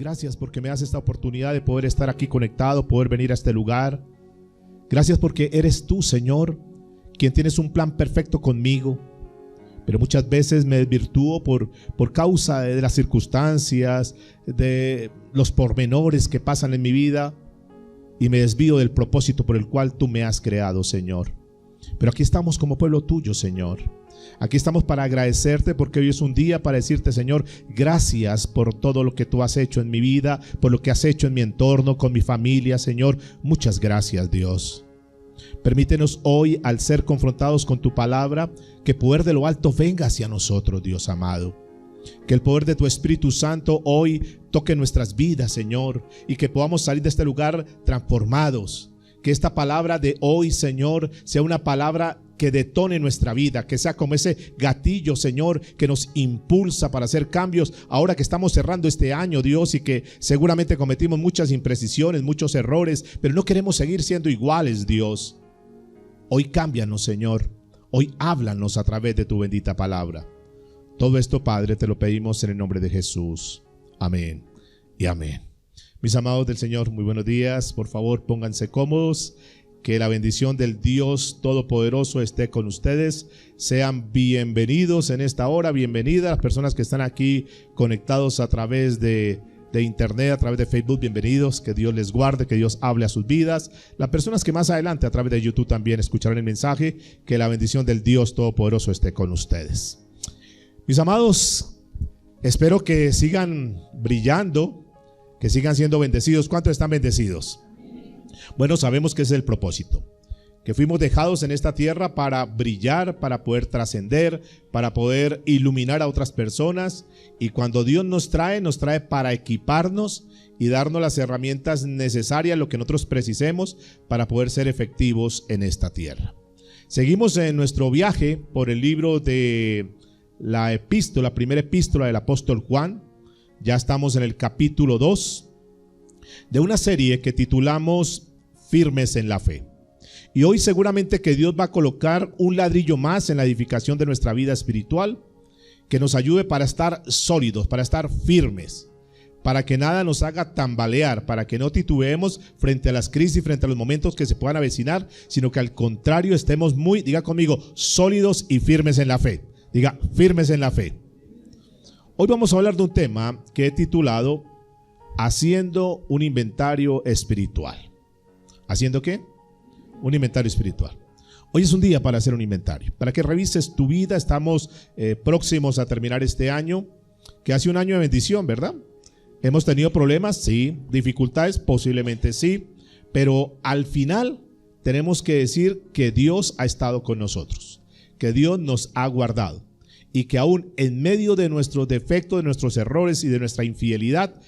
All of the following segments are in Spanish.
Gracias porque me das esta oportunidad de poder estar aquí conectado, poder venir a este lugar. Gracias porque eres tú, Señor, quien tienes un plan perfecto conmigo. Pero muchas veces me desvirtúo por causa de las circunstancias, de los pormenores que pasan en mi vida, y me desvío del propósito por el cual tú me has creado, Señor. Pero aquí estamos como pueblo tuyo, Señor. Aquí estamos para agradecerte porque hoy es un día para decirte, Señor, gracias por todo lo que tú has hecho en mi vida, por lo que has hecho en mi entorno, con mi familia, Señor. Muchas gracias, Dios. Permítenos hoy, al ser confrontados con tu palabra, que poder de lo alto venga hacia nosotros, Dios amado. Que el poder de tu Espíritu Santo hoy toque nuestras vidas, Señor, y que podamos salir de este lugar transformados. Que esta palabra de hoy, Señor, sea una palabra que detone nuestra vida, que sea como ese gatillo, Señor, que nos impulsa para hacer cambios ahora que estamos cerrando este año, Dios, y que seguramente cometimos muchas imprecisiones, muchos errores, pero no queremos seguir siendo iguales, Dios. Hoy cámbianos, Señor. Hoy háblanos a través de tu bendita palabra. Todo esto, Padre, te lo pedimos en el nombre de Jesús. Amén y amén. Mis amados del Señor, muy buenos días. Por favor, pónganse cómodos. Que la bendición del Dios Todopoderoso esté con ustedes. Sean bienvenidos en esta hora. Bienvenidas las personas que están aquí conectados a través de internet, a través de Facebook. Bienvenidos. Que Dios les guarde, que Dios hable a sus vidas. Las personas que más adelante a través de YouTube también escucharán el mensaje. Que la bendición del Dios Todopoderoso esté con ustedes. Mis amados, espero que sigan brillando, que sigan siendo bendecidos. ¿Cuántos están bendecidos? Bueno, sabemos que ese es el propósito, que fuimos dejados en esta tierra para brillar, para poder trascender, para poder iluminar a otras personas, y cuando Dios nos trae para equiparnos y darnos las herramientas necesarias, lo que nosotros precisemos para poder ser efectivos en esta tierra. Seguimos en nuestro viaje por el libro de la primera epístola del apóstol Juan. Ya estamos en el capítulo 2 de una serie que titulamos Firmes en la Fe. Y hoy seguramente que Dios va a colocar un ladrillo más en la edificación de nuestra vida espiritual, que nos ayude para estar sólidos, para estar firmes, para que nada nos haga tambalear, para que no titubeemos frente a las crisis, frente a los momentos que se puedan avecinar, sino que al contrario estemos diga conmigo, sólidos y firmes en la fe. Diga, firmes en la fe. Hoy vamos a hablar de un tema que he titulado Haciendo un inventario espiritual. ¿Haciendo qué? Un inventario espiritual. Hoy es un día para hacer un inventario, para que revises tu vida. Estamos próximos a terminar este año, que ha sido un año de bendición, ¿verdad? ¿Hemos tenido problemas? Sí. ¿Dificultades? Posiblemente sí. Pero al final tenemos que decir que Dios ha estado con nosotros, que Dios nos ha guardado, y que aún en medio de nuestros defectos, de nuestros errores y de nuestra infidelidad,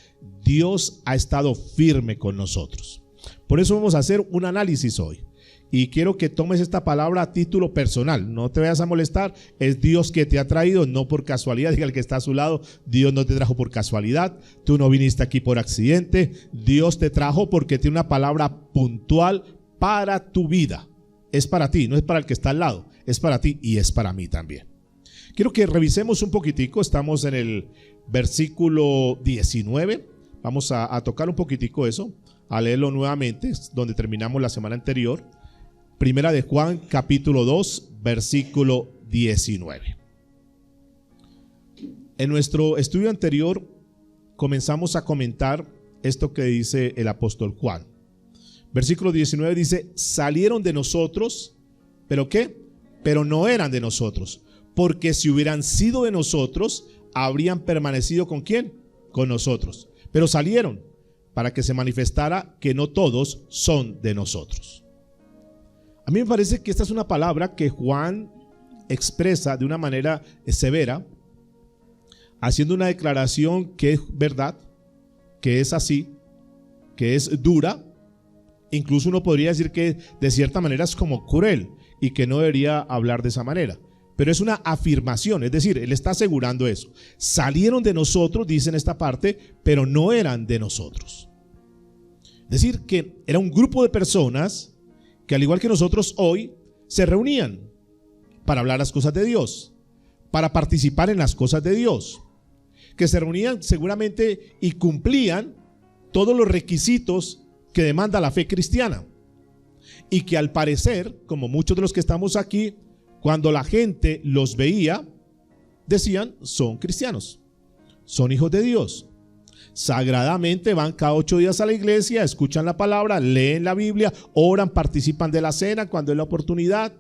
Dios ha estado firme con nosotros. Por eso vamos a hacer un análisis hoy. Y quiero que tomes esta palabra a título personal. No te vayas a molestar. Es Dios que te ha traído, no por casualidad. Diga el que está a su lado, Dios no te trajo por casualidad. Tú no viniste aquí por accidente. Dios te trajo porque tiene una palabra puntual para tu vida. Es para ti, no es para el que está al lado. Es para ti y es para mí también. Quiero que revisemos un poquitico. Estamos en el versículo 19. Vamos a tocar un poquitico eso, a leerlo nuevamente, donde terminamos la semana anterior. Primera de Juan, capítulo 2, versículo 19. En nuestro estudio anterior comenzamos a comentar esto que dice el apóstol Juan. Versículo 19 dice, salieron de nosotros, ¿pero qué? Pero no eran de nosotros, porque si hubieran sido de nosotros, habrían permanecido ¿con quién? Con nosotros. Pero salieron para que se manifestara que no todos son de nosotros. A mí me parece que esta es una palabra que Juan expresa de una manera severa, haciendo una declaración que es verdad, que es así, que es dura. Incluso uno podría decir que de cierta manera es como cruel y que no debería hablar de esa manera. Pero es una afirmación, es decir, él está asegurando eso. Salieron de nosotros, dice en esta parte, pero no eran de nosotros. Es decir, que era un grupo de personas que al igual que nosotros hoy, se reunían para hablar las cosas de Dios, para participar en las cosas de Dios. que se reunían seguramente y cumplían todos los requisitos que demanda la fe cristiana. Y que al parecer, como muchos de los que estamos aquí, cuando la gente los veía, decían, son cristianos, son hijos de Dios. Sagradamente van cada 8 días a la iglesia, escuchan la palabra, leen la Biblia, oran, participan de la cena cuando es la oportunidad.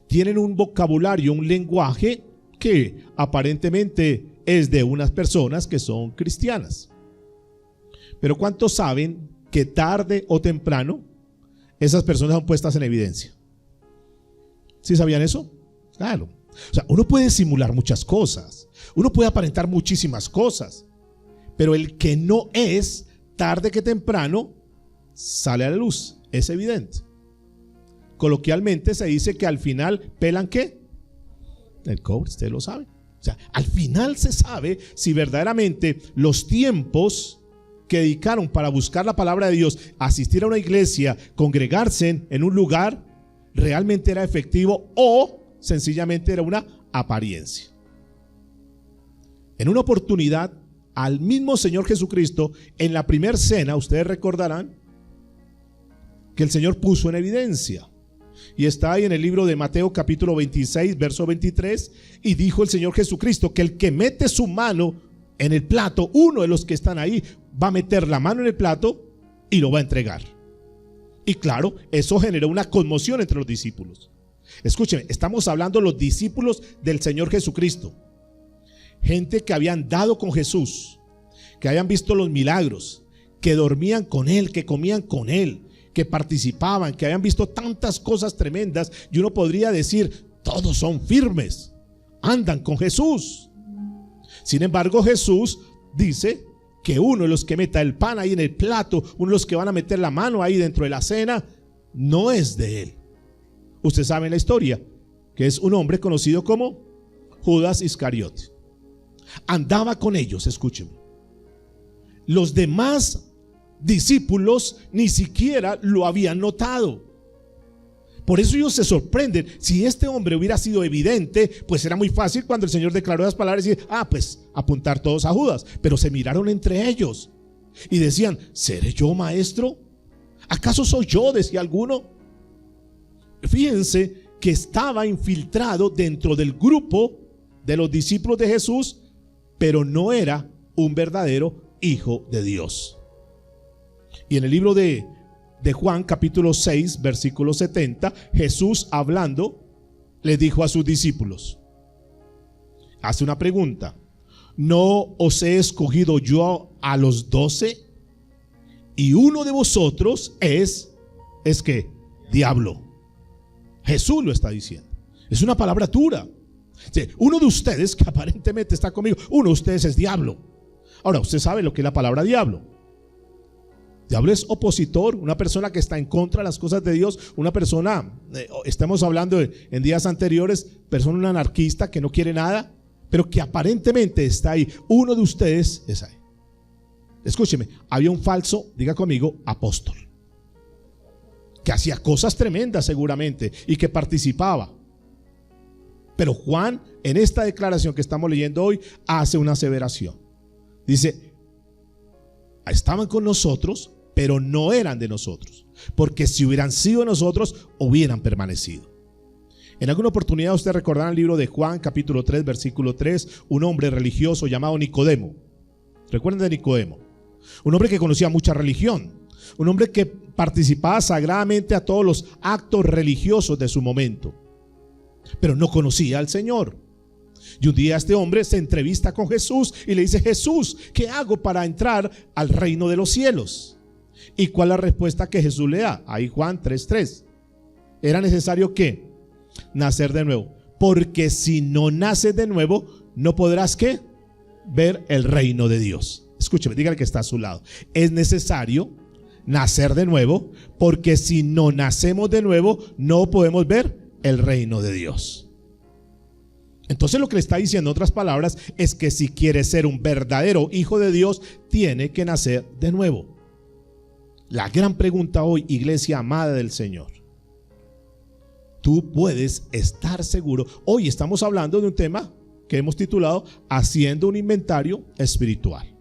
Tienen un vocabulario, un lenguaje que aparentemente es de unas personas que son cristianas. Pero ¿cuántos saben que tarde o temprano esas personas son puestas en evidencia? ¿Sí sabían eso? Claro. O sea, uno puede simular muchas cosas, uno puede aparentar muchísimas cosas, pero el que no es, tarde que temprano, sale a la luz, es evidente. Coloquialmente se dice que al final pelan ¿qué? El cobre, usted lo sabe. O sea, al final se sabe si verdaderamente los tiempos que dedicaron para buscar la palabra de Dios, asistir a una iglesia, congregarse en un lugar, realmente era efectivo o sencillamente era una apariencia. En una oportunidad, al mismo Señor Jesucristo, en la primera cena, ustedes recordarán que el Señor puso en evidencia. Y está ahí en el libro de Mateo capítulo 26, verso 23, y dijo el Señor Jesucristo que el que mete su mano en el plato, uno de los que están ahí, va a meter la mano en el plato y lo va a entregar. Y claro, eso generó una conmoción entre los discípulos. Escúcheme, estamos hablando de los discípulos del Señor Jesucristo. Gente que habían dado con Jesús, que habían visto los milagros, que dormían con Él, que comían con Él, que participaban, que habían visto tantas cosas tremendas. Y uno podría decir, todos son firmes, andan con Jesús. Sin embargo, Jesús dice que uno de los que meta el pan ahí en el plato, uno de los que van a meter la mano ahí dentro de la cena, no es de Él. Usted sabe la historia, que es un hombre conocido como Judas Iscariote. Andaba con ellos, escúchenme. Los demás discípulos ni siquiera lo habían notado. Por eso ellos se sorprenden. Si este hombre hubiera sido evidente, pues era muy fácil cuando el Señor declaró las palabras y decir, pues apuntar todos a Judas. Pero se miraron entre ellos y decían, ¿seré yo, maestro? ¿Acaso soy yo?, decía alguno. Fíjense que estaba infiltrado dentro del grupo de los discípulos de Jesús, pero no era un verdadero hijo de Dios. Y en el libro de Juan capítulo 6 versículo 70, Jesús hablando le dijo a sus discípulos, hace una pregunta: ¿no os he escogido yo a los 12? Y uno de vosotros es que diablo. Jesús lo está diciendo. Es una palabra dura. Uno de ustedes que aparentemente está conmigo, uno de ustedes es diablo. Ahora, usted sabe lo que es la palabra diablo. Diablo es opositor, una persona que está en contra de las cosas de Dios, una persona, estamos hablando en días anteriores, persona, un anarquista que no quiere nada, pero que aparentemente está ahí. Uno de ustedes es ahí. Escúcheme, había un falso, diga conmigo, apóstol, que hacía cosas tremendas seguramente y que participaba. Pero Juan, en esta declaración que estamos leyendo hoy, hace una aseveración. Dice, estaban con nosotros, pero no eran de nosotros, porque si hubieran sido de nosotros, hubieran permanecido. En alguna oportunidad usted recordará el libro de Juan capítulo 3 versículo 3, un hombre religioso llamado Nicodemo. Recuerden de Nicodemo, un hombre que conocía mucha religión, un hombre que participaba sagradamente a todos los actos religiosos de su momento, pero no conocía al Señor. Y un día este hombre se entrevista con Jesús y le dice, Jesús, ¿qué hago para entrar al reino de los cielos? ¿Y cuál es la respuesta que Jesús le da? Ahí Juan 3:3. Era necesario ¿qué? Nacer de nuevo, porque si no naces de nuevo, no podrás ¿qué? Ver el reino de Dios. Escúcheme, dígale que está a su lado. Es necesario nacer de nuevo, porque si no nacemos de nuevo, no podemos ver el reino de Dios. Entonces lo que le está diciendo, en otras palabras, es que si quiere ser un verdadero hijo de Dios, tiene que nacer de nuevo. La gran pregunta hoy, iglesia amada del Señor, tú puedes estar seguro. Hoy estamos hablando de un tema que hemos titulado Haciendo un inventario espiritual.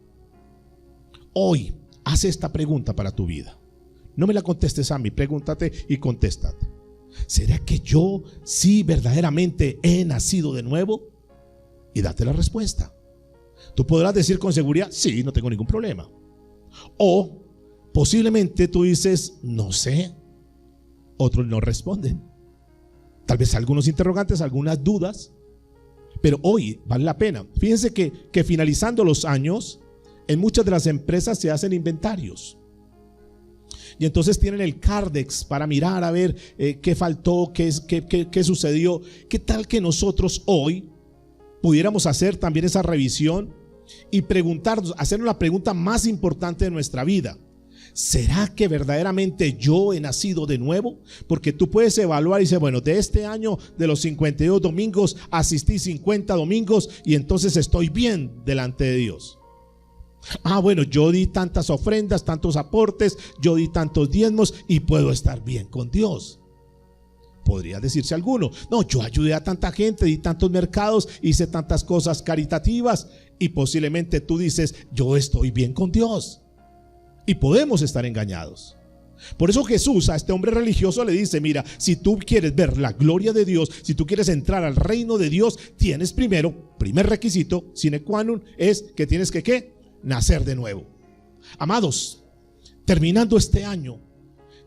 Hoy, haz esta pregunta para tu vida. No me la contestes a mí, pregúntate y contéstate. ¿Será que yo sí verdaderamente he nacido de nuevo? Y date la respuesta. Tú podrás decir con seguridad, sí, no tengo ningún problema. O posiblemente tú dices, no sé. Otros no responden. Tal vez algunos interrogantes, algunas dudas. Pero hoy vale la pena. Fíjense que finalizando los años, en muchas de las empresas se hacen inventarios. Y entonces tienen el Cardex para mirar a ver qué faltó, qué sucedió. ¿Qué tal que nosotros hoy pudiéramos hacer también esa revisión y preguntarnos, hacernos la pregunta más importante de nuestra vida? ¿Será que verdaderamente yo he nacido de nuevo? Porque tú puedes evaluar y decir, bueno, de este año, de los 52 domingos, asistí 50 domingos y entonces estoy bien delante de Dios. Bueno, yo di tantas ofrendas, tantos aportes, yo di tantos diezmos y puedo estar bien con Dios. Podría decirse alguno, no, yo ayudé a tanta gente, di tantos mercados, hice tantas cosas caritativas y posiblemente tú dices, yo estoy bien con Dios. Y podemos estar engañados. Por eso Jesús a este hombre religioso le dice, mira, si tú quieres ver la gloria de Dios, si tú quieres entrar al reino de Dios, tienes primer requisito, sine qua non, es que tienes que ¿qué? Nacer de nuevo. Amados, terminando este año,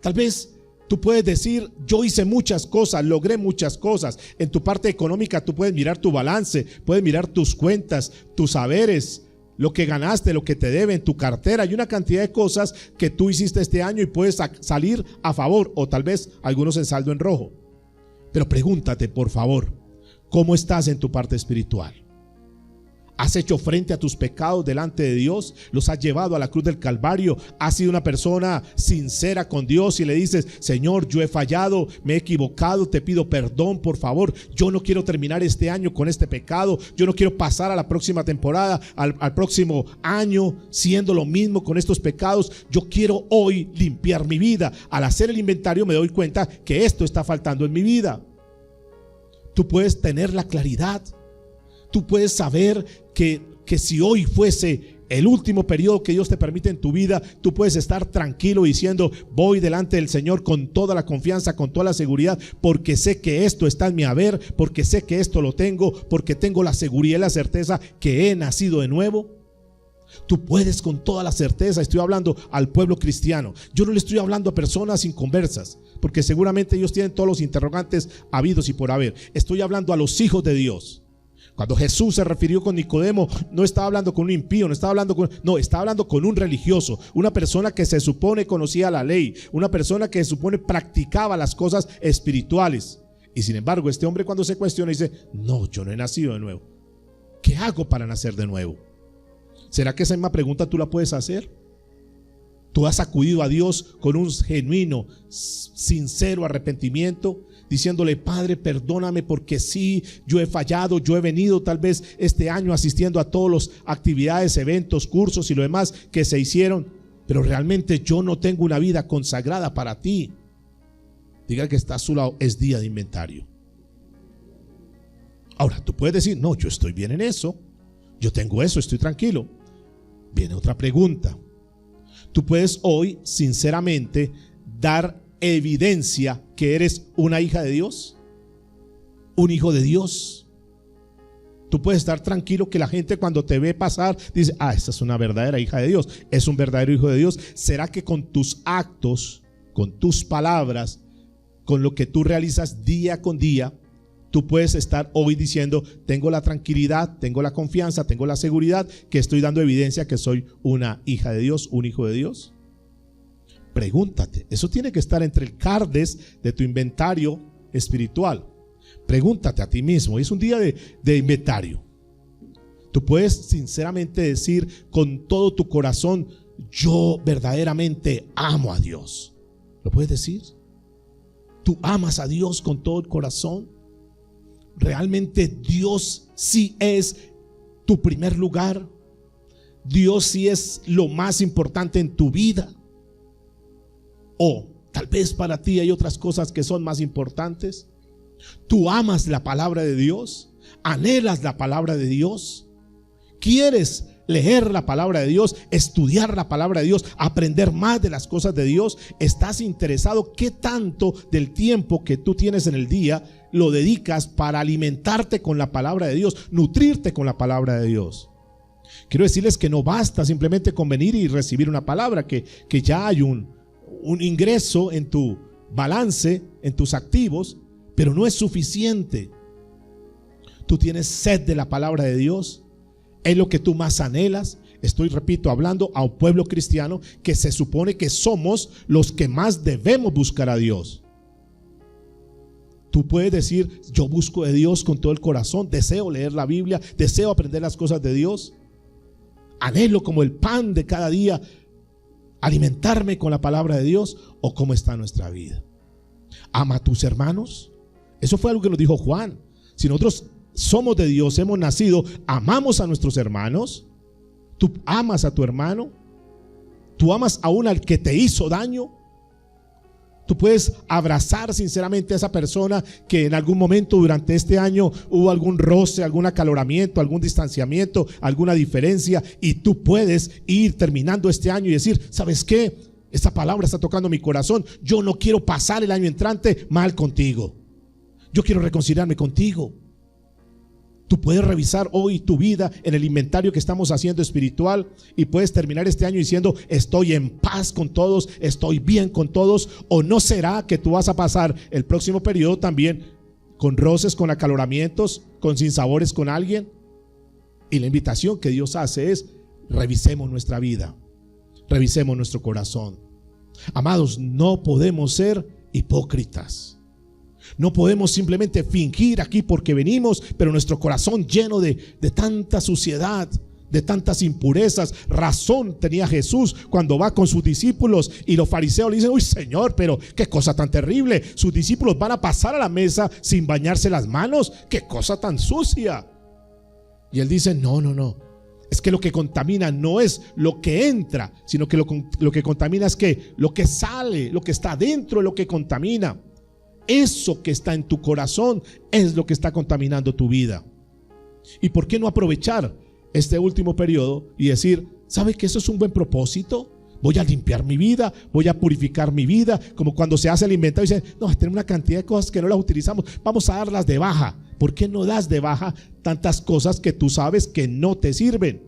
tal vez tú puedes decir, yo hice muchas cosas, logré muchas cosas. En tu parte económica tú puedes mirar tu balance, puedes mirar tus cuentas, tus saberes, lo que ganaste, lo que te deben, tu cartera. Hay una cantidad de cosas que tú hiciste este año y puedes salir a favor o tal vez algunos en saldo en rojo. Pero pregúntate, por favor, ¿cómo estás en tu parte espiritual? ¿Has hecho frente a tus pecados delante de Dios? ¿Los has llevado a la cruz del Calvario? ¿Has sido una persona sincera con Dios y le dices, Señor, yo he fallado, me he equivocado, te pido perdón, por favor, yo no quiero terminar este año con este pecado, yo no quiero pasar a la próxima temporada, al próximo año siendo lo mismo con estos pecados, yo quiero hoy limpiar mi vida? Al hacer el inventario me doy cuenta que esto está faltando en mi vida. Tú puedes tener la claridad. Tú puedes saber que si hoy fuese el último periodo que Dios te permite en tu vida, tú puedes estar tranquilo diciendo, voy delante del Señor con toda la confianza, con toda la seguridad, porque sé que esto está en mi haber, porque sé que esto lo tengo, porque tengo la seguridad y la certeza que he nacido de nuevo. Tú puedes con toda la certeza. Estoy hablando al pueblo cristiano. Yo no le estoy hablando a personas inconversas, porque seguramente ellos tienen todos los interrogantes habidos y por haber. Estoy hablando a los hijos de Dios. Cuando Jesús se refirió con Nicodemo, no estaba hablando con un impío, estaba hablando con un religioso, una persona que se supone conocía la ley, una persona que se supone practicaba las cosas espirituales. Y sin embargo, este hombre cuando se cuestiona dice, no, yo no he nacido de nuevo. ¿Qué hago para nacer de nuevo? ¿Será que esa misma pregunta tú la puedes hacer? ¿Tú has acudido a Dios con un genuino, sincero arrepentimiento? Diciéndole, Padre, perdóname porque sí, yo he fallado, yo he venido tal vez este año asistiendo a todas las actividades, eventos, cursos y lo demás que se hicieron, pero realmente yo no tengo una vida consagrada para ti. Diga que está a su lado, es día de inventario. Ahora, tú puedes decir, no, yo estoy bien en eso, yo tengo eso, estoy tranquilo. Viene otra pregunta. Tú puedes hoy sinceramente dar evidencia que eres una hija de Dios, un hijo de Dios. Tú puedes estar tranquilo que la gente cuando te ve pasar dice, esta es una verdadera hija de Dios, es un verdadero hijo de Dios. ¿Será que con tus actos, con tus palabras, con lo que tú realizas día con día, tú puedes estar hoy diciendo, tengo la tranquilidad, tengo la confianza, tengo la seguridad que estoy dando evidencia que soy una hija de Dios, un hijo de Dios? Pregúntate, eso tiene que estar entre el cardes de tu inventario espiritual. Pregúntate a ti mismo, es un día de inventario. Tú puedes sinceramente decir con todo tu corazón, yo verdaderamente amo a Dios. ¿Lo puedes decir? ¿Tú amas a Dios con todo el corazón? ¿Realmente Dios sí es tu primer lugar? ¿Dios sí es lo más importante en tu vida? O tal vez para ti hay otras cosas que son más importantes. ¿Tú amas la palabra de Dios? ¿Anhelas la palabra de Dios? ¿Quieres leer la palabra de Dios, estudiar la palabra de Dios, aprender más de las cosas de Dios? ¿Estás interesado? ¿Qué tanto del tiempo que tú tienes en el día lo dedicas para alimentarte con la palabra de Dios, nutrirte con la palabra de Dios? Quiero decirles que no basta simplemente con venir y recibir una palabra, que ya hay un ingreso en tu balance, en tus activos, pero no es suficiente. Tú tienes sed de la palabra de Dios. Es lo que tú más anhelas. Estoy, repito, hablando a un pueblo cristiano que se supone que somos los que más debemos buscar a Dios. Tú puedes decir: yo busco de Dios con todo el corazón, deseo leer la Biblia, deseo aprender las cosas de Dios, anhelo como el pan de cada día alimentarme con la palabra de Dios. ¿O cómo está nuestra vida? ¿Ama a tus hermanos? Eso fue algo que nos dijo Juan. Si nosotros somos de Dios, hemos nacido, amamos a nuestros hermanos. ¿Tú amas a tu hermano? ¿Tú amas aún al que te hizo daño? ¿Tú puedes abrazar sinceramente a esa persona que en algún momento durante este año hubo algún roce, algún acaloramiento, algún distanciamiento, alguna diferencia, y tú puedes ir terminando este año y decir: ¿sabes qué? Esta palabra está tocando mi corazón. Yo no quiero pasar el año entrante mal contigo. Yo quiero reconciliarme contigo. Tú puedes revisar hoy tu vida en el inventario que estamos haciendo espiritual y puedes terminar este año diciendo: estoy en paz con todos, estoy bien con todos. ¿O no será que tú vas a pasar el próximo periodo también con roces, con acaloramientos, con sinsabores con alguien? Y la invitación que Dios hace es: revisemos nuestra vida, revisemos nuestro corazón. Amados, no podemos ser hipócritas. No podemos simplemente fingir aquí porque venimos, pero nuestro corazón lleno de tanta suciedad, de tantas impurezas. Razón tenía Jesús cuando va con sus discípulos y los fariseos le dicen: uy, Señor, pero qué cosa tan terrible. Sus discípulos van a pasar a la mesa sin bañarse las manos. Qué cosa tan sucia. Y él dice: no. Es que lo que contamina no es lo que entra, sino que lo que contamina es que lo que sale, lo que está dentro es lo que contamina. Eso que está en tu corazón es lo que está contaminando tu vida. ¿Y por qué no aprovechar este último periodo y decir: ¿sabe que eso es un buen propósito? Voy a limpiar mi vida, voy a purificar mi vida. Como cuando se hace el inventario y dicen: no, tenemos una cantidad de cosas que no las utilizamos, vamos a darlas de baja. ¿Por qué no das de baja tantas cosas que tú sabes que no te sirven,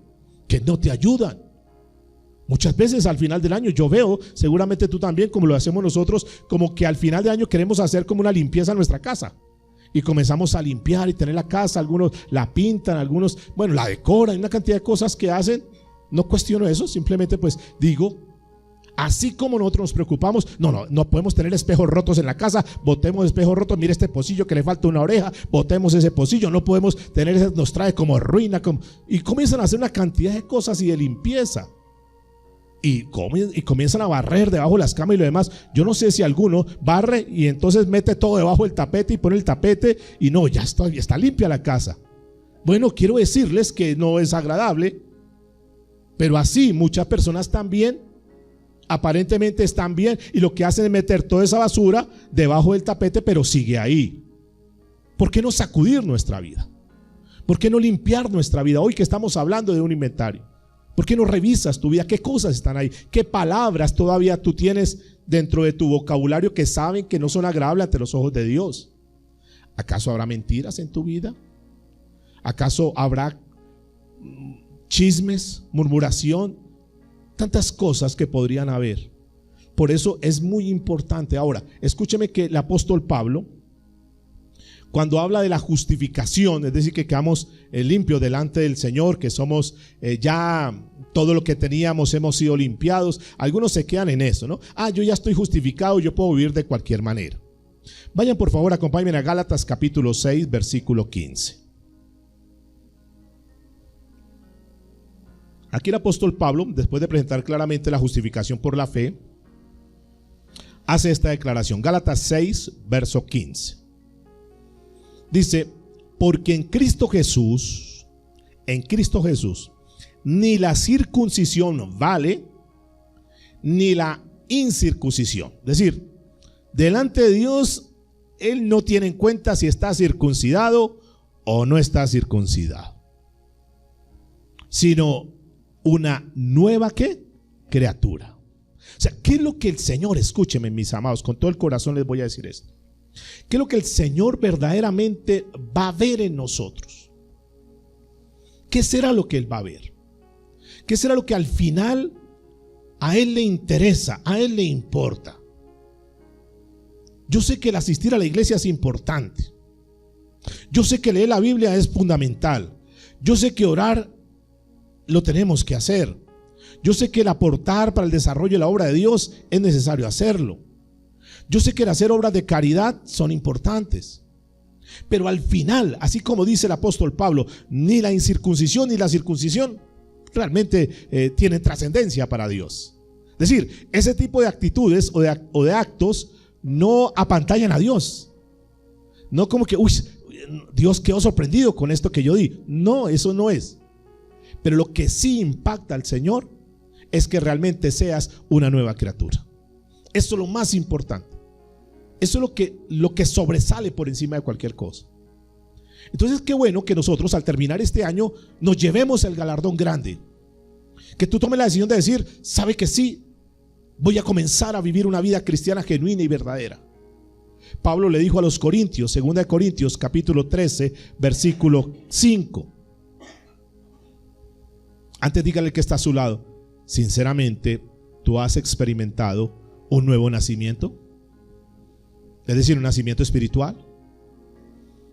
que no te ayudan? Muchas veces al final del año yo veo, seguramente tú también, como lo hacemos nosotros, como que al final de año queremos hacer como una limpieza en nuestra casa y comenzamos a limpiar y tener la casa. Algunos la pintan, algunos, bueno, la decoran. Hay una cantidad de cosas que hacen. No cuestiono eso, simplemente pues digo, así como nosotros nos preocupamos, no podemos tener espejos rotos en la casa, botemos espejos rotos. Mire este pocillo que le falta una oreja, botemos ese pocillo. No podemos tener ese, nos trae como ruina, y comienzan a hacer una cantidad de cosas y de limpieza. Y comienzan a barrer debajo de las camas y lo demás. Yo no sé si alguno barre y entonces mete todo debajo del tapete y pone el tapete y no, ya está limpia la casa. Bueno, quiero decirles que no es agradable, pero así muchas personas también aparentemente están bien y lo que hacen es meter toda esa basura debajo del tapete, pero sigue ahí. ¿Por qué no sacudir nuestra vida? ¿Por qué no limpiar nuestra vida? Hoy que estamos hablando de un inventario, ¿por qué no revisas tu vida? ¿Qué cosas están ahí? ¿Qué palabras todavía tú tienes dentro de tu vocabulario que saben que no son agradables ante los ojos de Dios? ¿Acaso habrá mentiras en tu vida? ¿Acaso habrá chismes, murmuración? Tantas cosas que podrían haber. Por eso es muy importante. Ahora, escúcheme que el apóstol Pablo, cuando habla de la justificación, es decir, que quedamos limpios delante del Señor, que somos ya todo lo que teníamos, hemos sido limpiados. Algunos se quedan en eso, ¿no? Yo ya estoy justificado, yo puedo vivir de cualquier manera. Vayan por favor, acompáñenme a Gálatas capítulo 6, versículo 15. Aquí el apóstol Pablo, después de presentar claramente la justificación por la fe, hace esta declaración. Gálatas 6, verso 15. Dice: porque en Cristo Jesús, ni la circuncisión vale, ni la incircuncisión. Es decir, delante de Dios, Él no tiene en cuenta si está circuncidado o no estás circuncidado, sino una nueva ¿qué? Criatura. O sea, ¿qué es lo que el Señor, escúcheme mis amados, con todo el corazón les voy a decir esto, qué es lo que el Señor verdaderamente va a ver en nosotros? ¿Qué será lo que Él va a ver? ¿Qué será lo que al final a Él le interesa, a Él le importa? Yo sé que el asistir a la iglesia es importante. Yo sé que leer la Biblia es fundamental. Yo sé que orar lo tenemos que hacer. Yo sé que el aportar para el desarrollo de la obra de Dios es necesario hacerlo. Yo sé que el hacer obras de caridad son importantes. Pero al final, así como dice el apóstol Pablo, ni la incircuncisión ni la circuncisión realmente tienen trascendencia para Dios. Es decir, ese tipo de actitudes o de actos no apantallan a Dios. No como que, uy, Dios quedó sorprendido con esto que yo di. No, eso no es. Pero lo que sí impacta al Señor es que realmente seas una nueva criatura. Eso es lo más importante. Eso es lo que sobresale por encima de cualquier cosa. Entonces qué bueno que nosotros al terminar este año nos llevemos el galardón grande. Que tú tomes la decisión de decir, sabe que sí, voy a comenzar a vivir una vida cristiana genuina y verdadera. Pablo le dijo a los Corintios, 2 Corintios capítulo 13 versículo 5. Antes dígale que está a su lado, sinceramente, ¿tú has experimentado un nuevo nacimiento? Es decir, un nacimiento espiritual.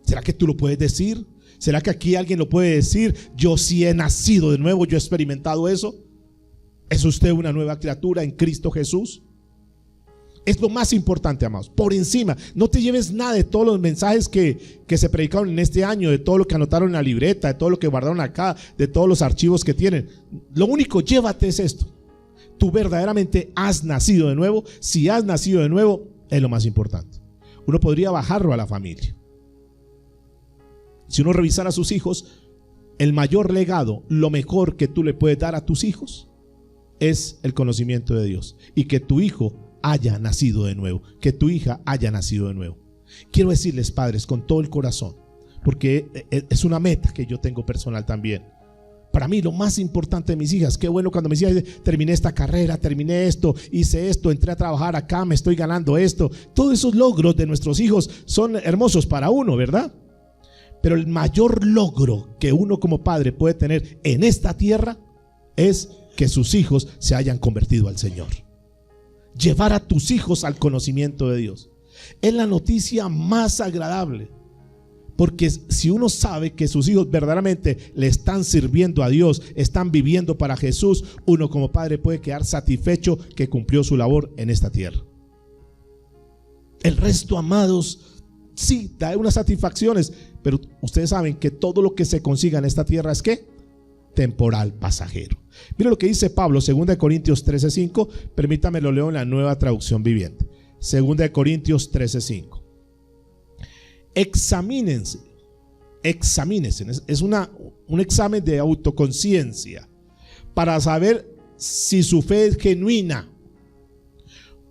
¿Será que tú lo puedes decir? ¿Será que aquí alguien lo puede decir? Yo sí he nacido de nuevo, yo he experimentado eso. ¿Es usted una nueva criatura en Cristo Jesús? Es lo más importante, amados. Por encima, no te lleves nada de todos los mensajes que se predicaron en este año, de todo lo que anotaron en la libreta, de todo lo que guardaron acá, de todos los archivos que tienen. Lo único, llévate es esto. Tú verdaderamente has nacido de nuevo. Si has nacido de nuevo, es lo más importante. Uno podría bajarlo a la familia. Si uno revisara a sus hijos, el mayor legado, lo mejor que tú le puedes dar a tus hijos es el conocimiento de Dios, y que tu hijo haya nacido de nuevo, que tu hija haya nacido de nuevo. Quiero decirles, padres, con todo el corazón, porque es una meta que yo tengo personal también. Para mí lo más importante de mis hijas, qué bueno cuando mis hijas dicen, terminé esta carrera, terminé esto, hice esto, entré a trabajar acá, me estoy ganando esto. Todos esos logros de nuestros hijos son hermosos para uno, ¿verdad? Pero el mayor logro que uno como padre puede tener en esta tierra es que sus hijos se hayan convertido al Señor. Llevar a tus hijos al conocimiento de Dios es la noticia más agradable, porque si uno sabe que sus hijos verdaderamente le están sirviendo a Dios, están viviendo para Jesús, uno como padre puede quedar satisfecho que cumplió su labor en esta tierra. El resto, amados, sí, da unas satisfacciones, pero ustedes saben que todo lo que se consiga en esta tierra es ¿qué? Temporal, pasajero. Mira lo que dice Pablo, 2 Corintios 13:5. Permítame lo leo en la Nueva Traducción Viviente. 2 Corintios 13:5. Examínense. Es un examen de autoconciencia para saber si su fe es genuina.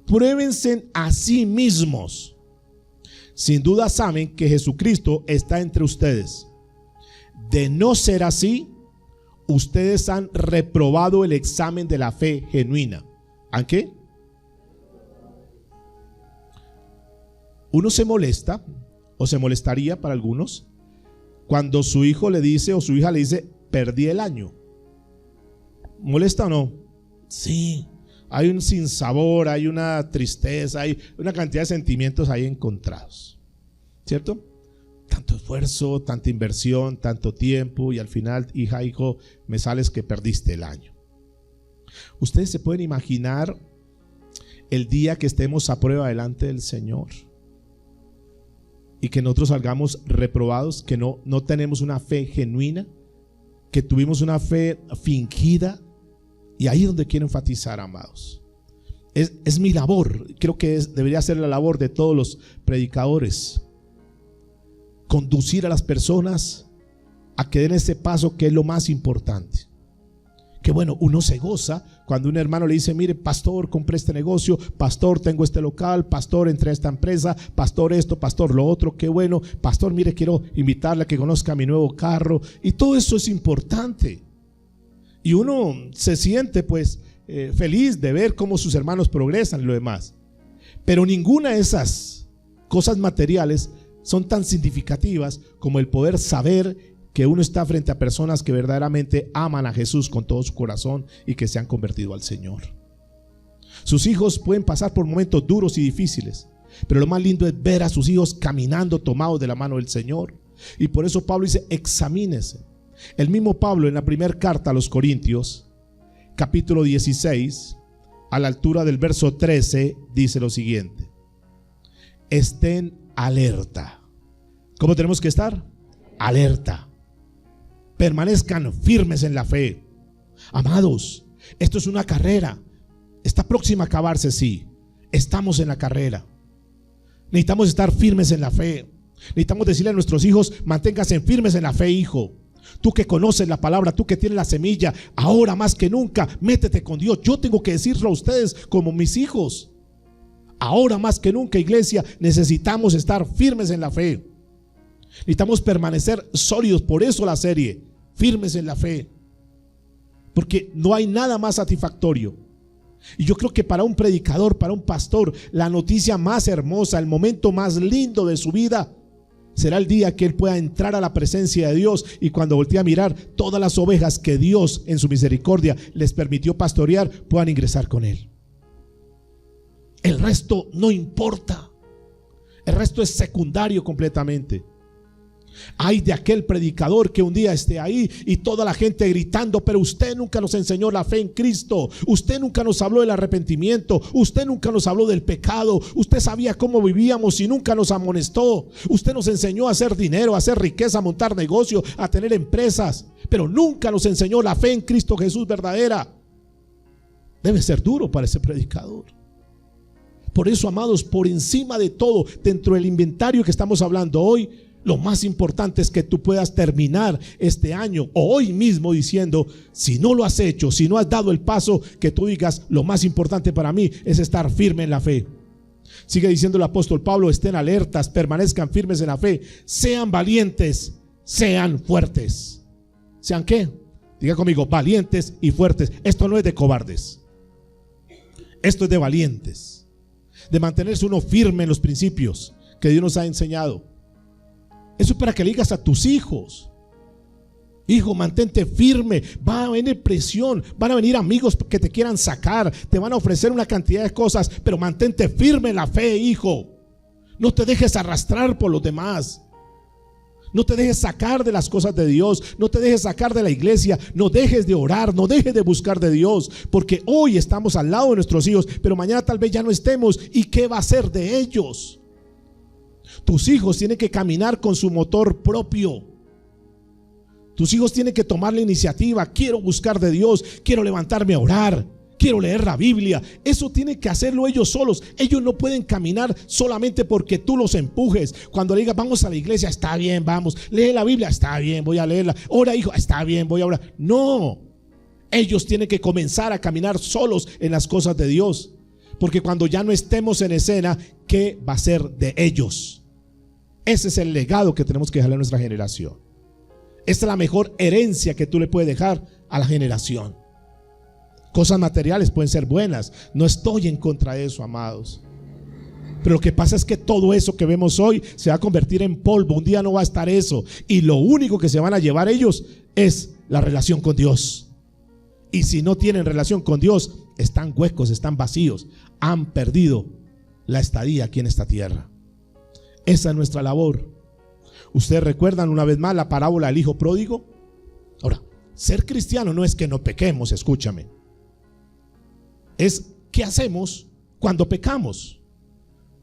Pruébense a sí mismos. Sin duda saben que Jesucristo está entre ustedes. De no ser así, ustedes han reprobado el examen de la fe genuina. ¿A qué? Uno se molesta, o se molestaría para algunos, cuando su hijo le dice o su hija le dice, perdí el año. ¿Molesta o no? Sí. Hay un sinsabor, hay una tristeza, hay una cantidad de sentimientos ahí encontrados, ¿cierto? Tanto esfuerzo, tanta inversión, tanto tiempo, y al final, hija, hijo, me sales que perdiste el año. Ustedes se pueden imaginar el día que estemos a prueba delante del Señor y que nosotros salgamos reprobados, que no tenemos una fe genuina, que tuvimos una fe fingida. Y ahí es donde quiero enfatizar, amados. Es mi labor, creo que debería ser la labor de todos los predicadores, conducir a las personas a que den ese paso que es lo más importante, Que bueno, uno se goza cuando un hermano le dice: mire, pastor, compré este negocio, pastor, tengo este local, pastor, entré a esta empresa, pastor, esto, pastor, lo otro, qué bueno, pastor, mire, quiero invitarle a que conozca mi nuevo carro. Y todo eso es importante. Y uno se siente pues feliz de ver cómo sus hermanos progresan y lo demás. Pero ninguna de esas cosas materiales son tan significativas como el poder saber que uno está frente a personas que verdaderamente aman a Jesús con todo su corazón y que se han convertido al Señor. Sus hijos pueden pasar por momentos duros y difíciles, pero lo más lindo es ver a sus hijos caminando tomados de la mano del Señor. Y por eso Pablo dice: examínese. El mismo Pablo, en la primera carta a los Corintios, capítulo 16, a la altura del verso 13, dice lo siguiente: estén alerta. ¿Cómo tenemos que estar? Alerta. Permanezcan firmes en la fe. Amados, esto es una carrera. Está próxima a acabarse, sí. Estamos en la carrera. Necesitamos estar firmes en la fe. Necesitamos decirle a nuestros hijos: manténganse firmes en la fe, hijo. Tú que conoces la palabra, tú que tienes la semilla, ahora más que nunca, métete con Dios. Yo tengo que decirlo a ustedes como mis hijos. Ahora más que nunca, iglesia, necesitamos estar firmes en la fe. Necesitamos permanecer sólidos. Por eso la serie, firmes en la fe. Porque no hay nada más satisfactorio. Y yo creo que para un predicador, para un pastor, la noticia más hermosa, el momento más lindo de su vida, será el día que él pueda entrar a la presencia de Dios, y cuando voltee a mirar, todas las ovejas que Dios en su misericordia les permitió pastorear puedan ingresar con él. El resto no importa. El resto es secundario completamente. Ay de aquel predicador que un día esté ahí y toda la gente gritando: pero usted nunca nos enseñó la fe en Cristo, usted nunca nos habló del arrepentimiento, usted nunca nos habló del pecado, usted sabía cómo vivíamos y nunca nos amonestó, usted nos enseñó a hacer dinero, a hacer riqueza, a montar negocio, a tener empresas, pero nunca nos enseñó la fe en Cristo Jesús verdadera. Debe ser duro para ese predicador. Por eso, amados, por encima de todo, dentro del inventario que estamos hablando hoy, lo más importante es que tú puedas terminar este año o hoy mismo diciendo: si no lo has hecho, si no has dado el paso, que tú digas: lo más importante para mí es estar firme en la fe. Sigue diciendo el apóstol Pablo: estén alertas, permanezcan firmes en la fe, sean valientes, sean fuertes. ¿Sean qué? Diga conmigo: valientes y fuertes. Esto no es de cobardes, esto es de valientes, de mantenerse uno firme en los principios que Dios nos ha enseñado. Eso es para que le digas a tus hijos: hijo, mantente firme. Va a venir presión, van a venir amigos que te quieran sacar, te van a ofrecer una cantidad de cosas, pero mantente firme en la fe, hijo. No te dejes arrastrar por los demás. No te dejes sacar de las cosas de Dios, no te dejes sacar de la iglesia, no dejes de orar, no dejes de buscar de Dios, porque hoy estamos al lado de nuestros hijos, pero mañana tal vez ya no estemos. ¿Y qué va a ser de ellos? Tus hijos tienen que caminar con su motor propio. Tus hijos tienen que tomar la iniciativa. Quiero buscar de Dios, quiero levantarme a orar, quiero leer la Biblia. Eso tienen que hacerlo ellos solos. Ellos no pueden caminar solamente porque tú los empujes. Cuando le digas: vamos a la iglesia, está bien, vamos. Lee la Biblia, está bien, voy a leerla. Ora, hijo, está bien, voy a orar. No, ellos tienen que comenzar a caminar solos en las cosas de Dios, porque cuando ya no estemos en escena, ¿qué va a ser de ellos? Ese es el legado que tenemos que dejarle a nuestra generación. Esta es la mejor herencia que tú le puedes dejar a la generación. Cosas materiales pueden ser buenas, no estoy en contra de eso, amados, pero lo que pasa es que todo eso que vemos hoy se va a convertir en polvo. Un día no va a estar eso, y lo único que se van a llevar ellos es la relación con Dios. Y si no tienen relación con Dios, están huecos, están vacíos, han perdido la estadía aquí en esta tierra. Esa es nuestra labor. ¿Ustedes recuerdan una vez más la parábola del hijo pródigo? Ahora, ser cristiano no es que no pequemos, escúchame. Es qué hacemos cuando pecamos.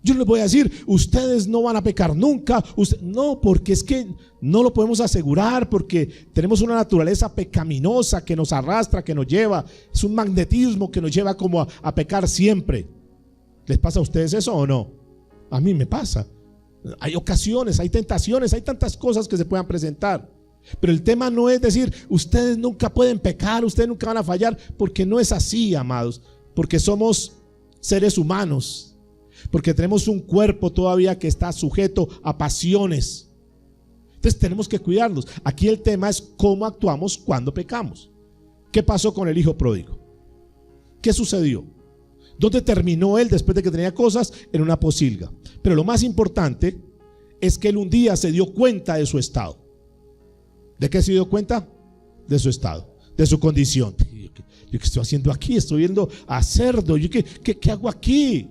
Yo no les voy a decir: ustedes no van a pecar nunca. No, porque es que no lo podemos asegurar, porque tenemos una naturaleza pecaminosa que nos arrastra, que nos lleva. Es un magnetismo que nos lleva como a pecar siempre. ¿Les pasa a ustedes eso o no? A mí me pasa. Hay ocasiones, hay tentaciones, hay tantas cosas que se puedan presentar. Pero el tema no es decir, ustedes nunca pueden pecar, ustedes nunca van a fallar, porque no es así, amados, porque somos seres humanos, porque tenemos un cuerpo todavía que está sujeto a pasiones. Entonces tenemos que cuidarnos. Aquí el tema es cómo actuamos cuando pecamos. ¿Qué pasó con el hijo pródigo? ¿Qué sucedió? ¿Dónde terminó él después de que tenía cosas? En una pocilga. Pero lo más importante es que él un día se dio cuenta de su estado. ¿De qué se dio cuenta? De su estado, de su condición. ¿Yo qué estoy haciendo aquí? Estoy viendo a cerdo. ¿Qué hago aquí?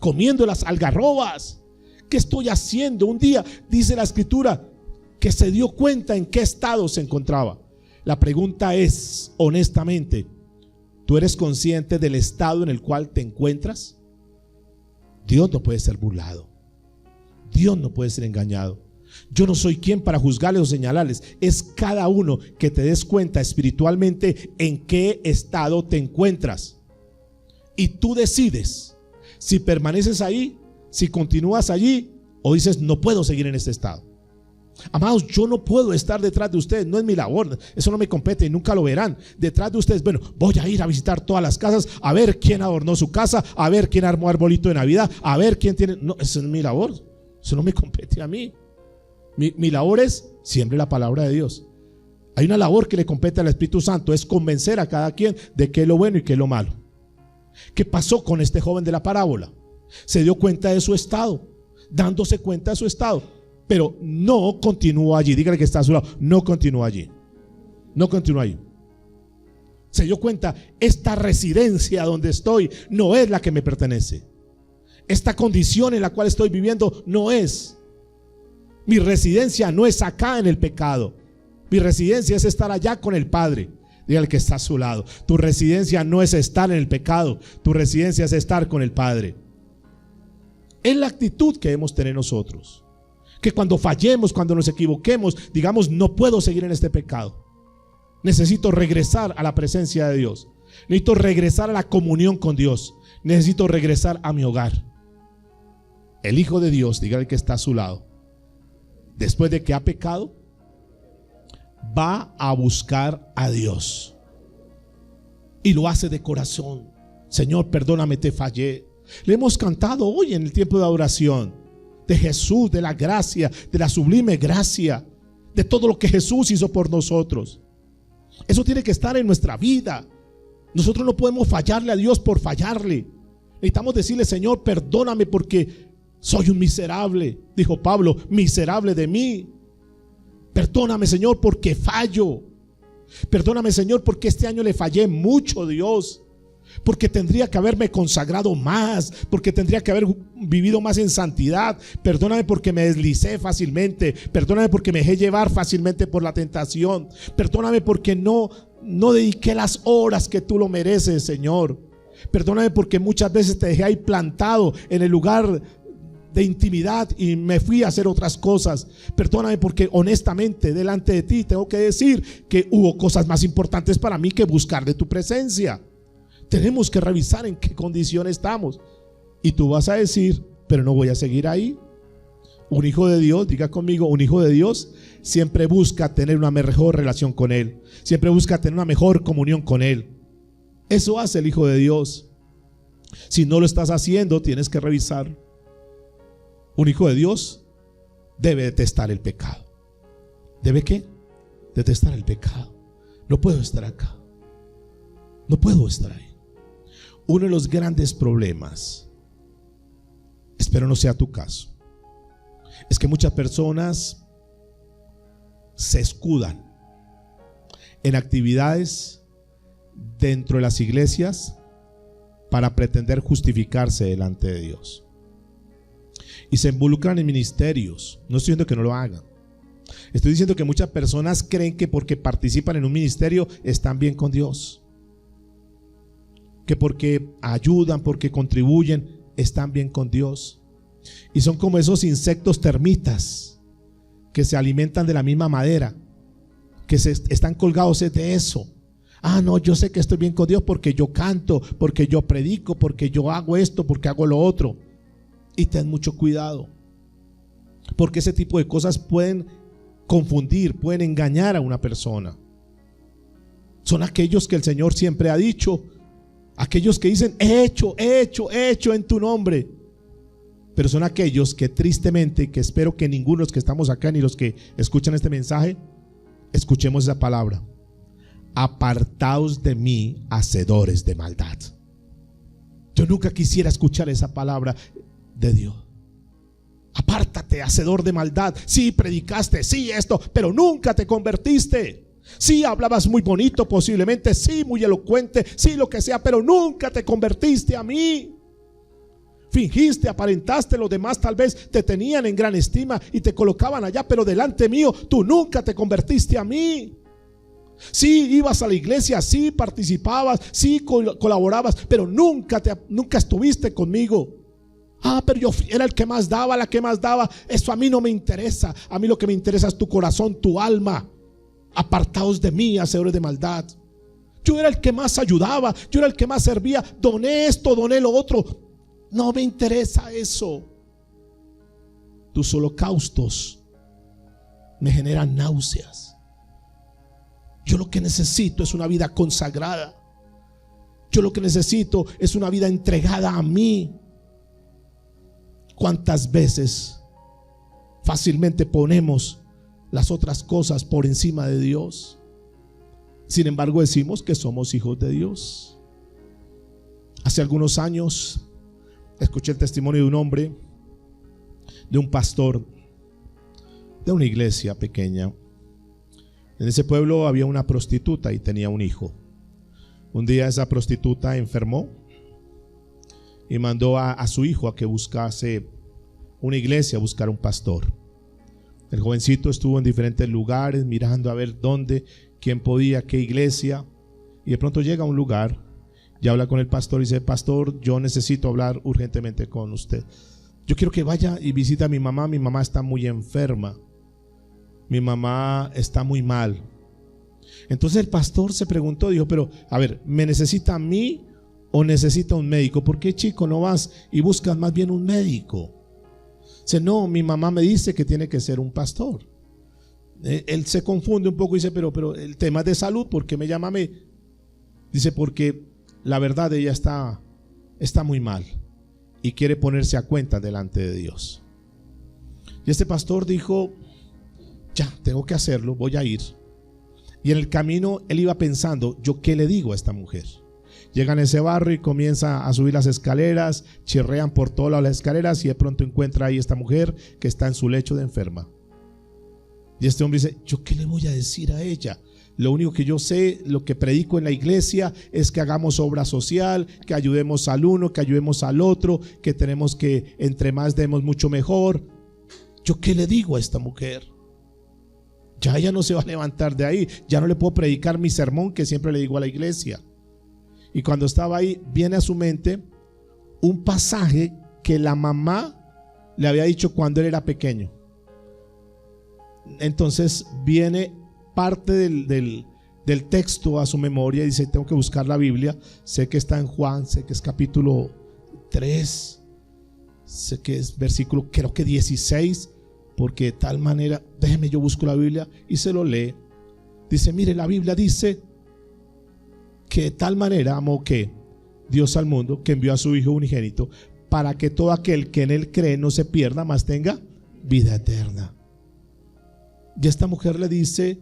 Comiendo las algarrobas. ¿Qué estoy haciendo? Un día dice la escritura que se dio cuenta en qué estado se encontraba. La pregunta es, honestamente, ¿tú eres consciente del estado en el cual te encuentras? Dios no puede ser burlado. Dios no puede ser engañado. Yo no soy quien para juzgarles o señalarles. Es cada uno que te des cuenta espiritualmente en qué estado te encuentras. Y tú decides si permaneces ahí, si continúas allí o dices no puedo seguir en este estado. Amados, yo no puedo estar detrás de ustedes, no es mi labor, eso no me compete y nunca lo verán. Detrás de ustedes, bueno, voy a ir a visitar todas las casas, a ver quién adornó su casa, a ver quién armó arbolito de Navidad, a ver quién tiene. No, eso es mi labor, eso no me compete a mí. Mi labor es siempre la palabra de Dios. Hay una labor que le compete al Espíritu Santo, es convencer a cada quien de qué es lo bueno y qué es lo malo. ¿Qué pasó con este joven de la parábola? Se dio cuenta de su estado, dándose cuenta de su estado, pero no continuó allí. Dígale que está a su lado, no continuó allí. No continuó allí. Se dio cuenta, esta residencia donde estoy no es la que me pertenece. Esta condición en la cual estoy viviendo no es. Mi residencia no es acá en el pecado. Mi residencia es estar allá con el Padre. Dígale que está a su lado. Tu residencia no es estar en el pecado. Tu residencia es estar con el Padre. Es la actitud que debemos tener nosotros. Que cuando fallemos, cuando nos equivoquemos, digamos, no puedo seguir en este pecado. Necesito regresar a la presencia de Dios. Necesito regresar a la comunión con Dios. Necesito regresar a mi hogar. El Hijo de Dios, dígale que está a su lado, después de que ha pecado, va a buscar a Dios. Y lo hace de corazón. Señor, perdóname, te fallé. Le hemos cantado hoy en el tiempo de adoración de Jesús, de la gracia, de la sublime gracia, de todo lo que Jesús hizo por nosotros. Eso tiene que estar en nuestra vida. Nosotros no podemos fallarle a Dios por fallarle. Necesitamos decirle, Señor, perdóname porque soy un miserable. Dijo Pablo, miserable de mí. Perdóname, Señor, porque fallo. Perdóname, Señor, porque este año le fallé mucho, Dios. Porque tendría que haberme consagrado más, porque tendría que haber vivido más en santidad. Perdóname porque me deslicé fácilmente. Perdóname porque me dejé llevar fácilmente por la tentación. Perdóname porque no dediqué las horas que tú lo mereces, Señor. Perdóname porque muchas veces te dejé ahí plantado en el lugar de intimidad y me fui a hacer otras cosas. Perdóname porque honestamente delante de ti tengo que decir que hubo cosas más importantes para mí que buscar de tu presencia. Tenemos que revisar en qué condición estamos. Y tú vas a decir, pero no voy a seguir ahí. Un hijo de Dios, diga conmigo, un hijo de Dios siempre busca tener una mejor relación con Él. Siempre busca tener una mejor comunión con Él. Eso hace el hijo de Dios. Si no lo estás haciendo, tienes que revisar. Un hijo de Dios debe detestar el pecado. ¿Debe qué? Detestar el pecado. No puedo estar acá. No puedo estar ahí. Uno de los grandes problemas, espero no sea tu caso, es que muchas personas se escudan en actividades dentro de las iglesias para pretender justificarse delante de Dios. Y se involucran en ministerios. No estoy diciendo que no lo hagan. Estoy diciendo que muchas personas creen que porque participan en un ministerio están bien con Dios. Que porque ayudan, porque contribuyen, están bien con Dios. Y son como esos insectos termitas que se alimentan de la misma madera, que están colgados de eso. Ah, no, yo sé que estoy bien con Dios porque yo canto, porque yo predico, porque yo hago esto, porque hago lo otro. Y ten mucho cuidado, porque ese tipo de cosas pueden confundir, pueden engañar a una persona. Son aquellos que el Señor siempre ha dicho, aquellos que dicen he hecho en tu nombre. Pero son aquellos que tristemente, que espero que ninguno de los que estamos acá ni los que escuchan este mensaje escuchemos esa palabra: apartaos de mí, hacedores de maldad. Yo nunca quisiera escuchar esa palabra de Dios. Apártate, hacedor de maldad. Sí, predicaste, sí, esto, pero nunca te convertiste. Sí, hablabas muy bonito posiblemente, sí, muy elocuente, sí, lo que sea, pero nunca te convertiste a mí. Fingiste, aparentaste, los demás tal vez te tenían en gran estima y te colocaban allá, pero delante mío tú nunca te convertiste a mí. Sí, ibas a la iglesia, sí, participabas, sí, colaborabas, pero nunca estuviste conmigo. Pero yo era el que más daba, la que más daba. Eso a mí no me interesa. A mí lo que me interesa es tu corazón, tu alma. Apartaos de mí, hacedores de maldad. Yo era el que más ayudaba, yo era el que más servía. Doné esto, doné lo otro. No me interesa eso. Tus holocaustos me generan náuseas. Yo lo que necesito es una vida consagrada. Yo lo que necesito es una vida entregada a mí. ¿Cuántas veces fácilmente ponemos las otras cosas por encima de Dios? Sin embargo, decimos que somos hijos de Dios. Hace algunos años escuché el testimonio de un hombre, de un pastor de una iglesia pequeña. En ese pueblo había una prostituta y tenía un hijo. Un día esa prostituta enfermó y mandó a su hijo a que buscase una iglesia, a buscar un pastor. El jovencito estuvo en diferentes lugares mirando a ver dónde, quién podía, qué iglesia, y de pronto llega a un lugar y habla con el pastor y dice: pastor, yo necesito hablar urgentemente con usted. Yo quiero que vaya y visite a mi mamá está muy enferma, mi mamá está muy mal. Entonces el pastor se preguntó, dijo: pero a ver, ¿me necesita a mí o necesita un médico? ¿Por qué, chico, no vas y buscas más bien un médico? Dice: no, mi mamá me dice que tiene que ser un pastor. Él se confunde un poco y dice: pero el tema es de salud, ¿por qué me llama a mí? Dice: porque la verdad ella está muy mal y quiere ponerse a cuenta delante de Dios. Y este pastor dijo: ya, tengo que hacerlo, voy a ir. Y en el camino él iba pensando: ¿yo qué le digo a esta mujer? Llegan a ese barrio y comienza a subir las escaleras, chirrean por todas las escaleras y de pronto encuentra ahí esta mujer que está en su lecho de enferma. Y este hombre dice: ¿yo qué le voy a decir a ella? Lo único que yo sé, lo que predico en la iglesia es que hagamos obra social, que ayudemos al uno, que ayudemos al otro, que tenemos que entre más demos mucho mejor. ¿Yo qué le digo a esta mujer? Ya ella no se va a levantar de ahí, ya no le puedo predicar mi sermón que siempre le digo a la iglesia. Y cuando estaba ahí, viene a su mente un pasaje que la mamá le había dicho cuando él era pequeño. Entonces viene parte del texto a su memoria y dice: tengo que buscar la Biblia. Sé que está en Juan, sé que es capítulo 3, sé que es versículo creo que 16, porque de tal manera, déjeme yo busco la Biblia, y se lo lee. Dice: mire, la Biblia dice que de tal manera amó que Dios al mundo, que envió a su Hijo unigénito, para que todo aquel que en él cree no se pierda, mas tenga vida eterna. Y esta mujer le dice: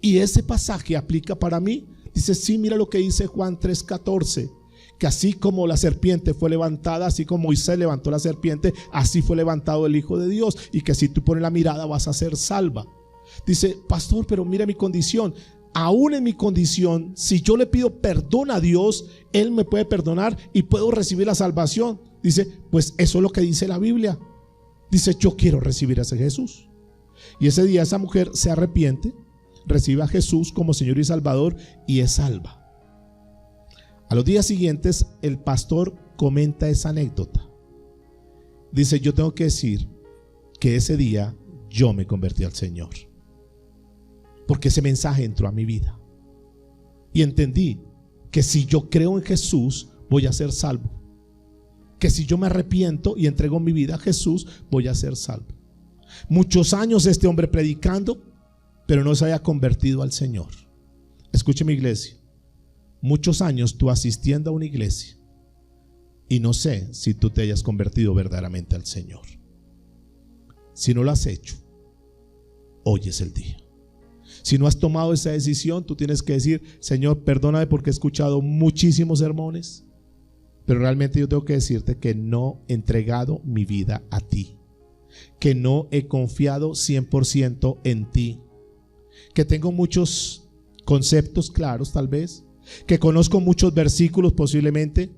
¿y ese pasaje aplica para mí? Dice: sí, mira lo que dice Juan 3:14, que así como la serpiente fue levantada, así como Moisés levantó la serpiente, así fue levantado el Hijo de Dios, y que si tú pones la mirada vas a ser salva. Dice: pastor, pero mira mi condición. Aún en mi condición, si yo le pido perdón a Dios, Él me puede perdonar y puedo recibir la salvación. Dice: pues eso es lo que dice la Biblia. Dice: yo quiero recibir a ese Jesús. Y ese día esa mujer se arrepiente, recibe a Jesús como Señor y Salvador y es salva. A los días siguientes el pastor comenta esa anécdota. Dice: yo tengo que decir que ese día yo me convertí al Señor, porque ese mensaje entró a mi vida y entendí que si yo creo en Jesús voy a ser salvo, que si yo me arrepiento y entrego mi vida a Jesús voy a ser salvo. Muchos años este hombre predicando, pero no se haya convertido al Señor. Escuche, mi iglesia, muchos años tú asistiendo a una iglesia y no sé si tú te hayas convertido verdaderamente al Señor. Si no lo has hecho, hoy es el día. Si no has tomado esa decisión, tú tienes que decir: Señor, perdóname porque he escuchado muchísimos sermones, pero realmente yo tengo que decirte que no he entregado mi vida a ti, que no he confiado 100% en ti, que tengo muchos conceptos claros tal vez, que conozco muchos versículos posiblemente,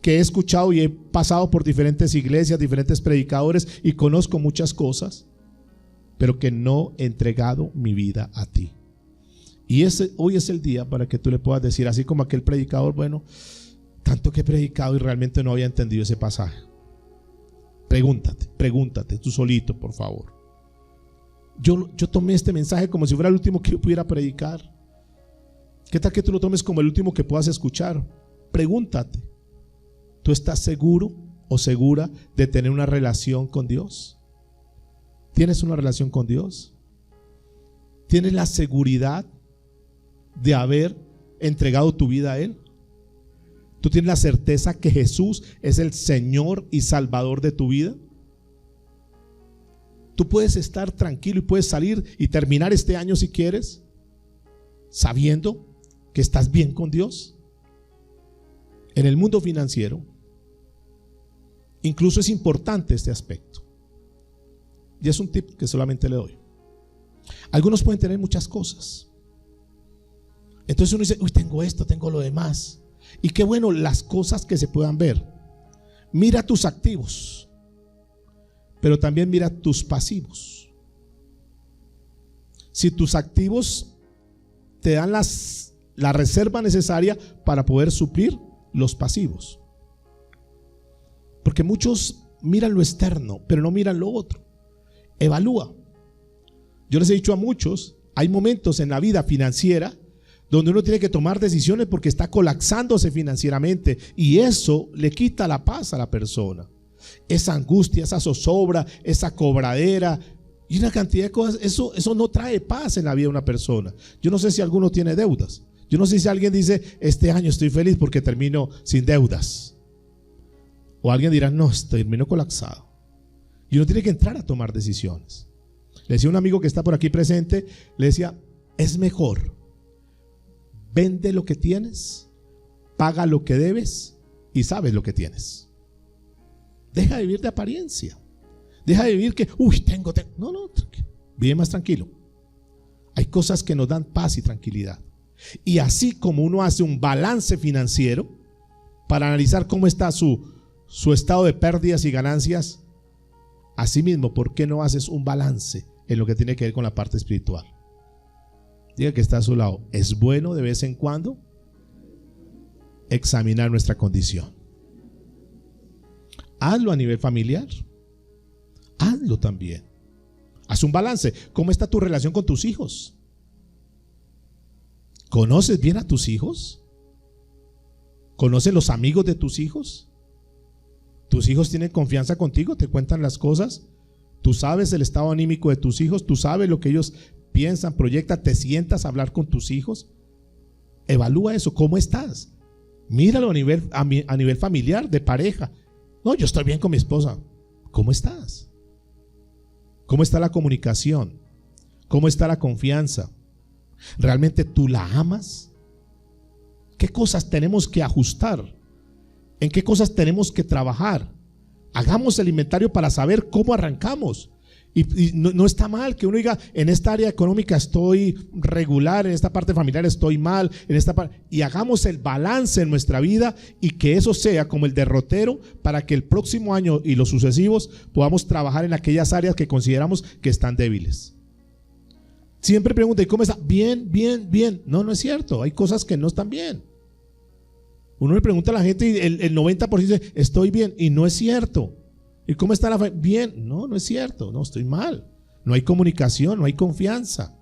que he escuchado y he pasado por diferentes iglesias, diferentes predicadores y conozco muchas cosas, pero que no he entregado mi vida a ti. Y hoy es el día para que tú le puedas decir, así como aquel predicador: bueno, tanto que he predicado y realmente no había entendido ese pasaje. Pregúntate tú solito, por favor. Yo tomé este mensaje como si fuera el último que yo pudiera predicar. ¿Qué tal que tú lo tomes como el último que puedas escuchar? Pregúntate: ¿tú estás seguro o segura de tener una relación con Dios? ¿Tienes una relación con Dios? ¿Tienes la seguridad de haber entregado tu vida a Él? ¿Tú tienes la certeza que Jesús es el Señor y Salvador de tu vida? Tú puedes estar tranquilo y puedes salir y terminar este año, si quieres, sabiendo que estás bien con Dios. En el mundo financiero, incluso es importante este aspecto. Y es un tip que solamente le doy. Algunos pueden tener muchas cosas. Entonces uno dice: uy, tengo esto, tengo lo demás. Y qué bueno las cosas que se puedan ver. Mira tus activos, pero también mira tus pasivos. Si tus activos te dan la reserva necesaria para poder suplir los pasivos. Porque muchos miran lo externo, pero no miran lo otro. Evalúa. Yo les he dicho a muchos, hay momentos en la vida financiera donde uno tiene que tomar decisiones porque está colapsándose financieramente, y eso le quita la paz a la persona. Esa angustia, esa zozobra, esa cobradera y una cantidad de cosas, eso no trae paz en la vida de una persona. Yo no sé si alguno tiene deudas. Yo no sé si alguien dice: este año estoy feliz porque termino sin deudas. O alguien dirá: no, termino colapsado. Y uno tiene que entrar a tomar decisiones. Le decía a un amigo que está por aquí presente, le decía: es mejor, vende lo que tienes, paga lo que debes y sabes lo que tienes. Deja de vivir de apariencia. Deja de vivir que, tengo. No, vive más tranquilo. Hay cosas que nos dan paz y tranquilidad. Y así como uno hace un balance financiero para analizar cómo está su estado de pérdidas y ganancias, asimismo, ¿por qué no haces un balance en lo que tiene que ver con la parte espiritual? Diga que está a su lado: es bueno de vez en cuando examinar nuestra condición. Hazlo a nivel familiar. Hazlo también. Haz un balance. ¿Cómo está tu relación con tus hijos? ¿Conoces bien a tus hijos? ¿Conoces los amigos de tus hijos? ¿Tus hijos tienen confianza contigo? ¿Te cuentan las cosas? ¿Tú sabes el estado anímico de tus hijos? ¿Tú sabes lo que ellos piensan, proyectan? ¿Te sientas a hablar con tus hijos? Evalúa eso. ¿Cómo estás? Míralo a nivel familiar, de pareja. No, yo estoy bien con mi esposa. ¿Cómo estás? ¿Cómo está la comunicación? ¿Cómo está la confianza? ¿Realmente tú la amas? ¿Qué cosas tenemos que ajustar? ¿En qué cosas tenemos que trabajar? Hagamos el inventario para saber cómo arrancamos. Y no está mal que uno diga: en esta área económica estoy regular, en esta parte familiar estoy mal, en esta parte. Y hagamos el balance en nuestra vida, y que eso sea como el derrotero para que el próximo año y los sucesivos podamos trabajar en aquellas áreas que consideramos que están débiles. Siempre pregunta: ¿y cómo está? Bien. No es cierto. Hay cosas que no están bien. Uno le pregunta a la gente y el 90% dice: estoy bien, y no es cierto. ¿Y cómo está la fe? Bien. No es cierto. No, estoy mal. No hay comunicación, no hay confianza.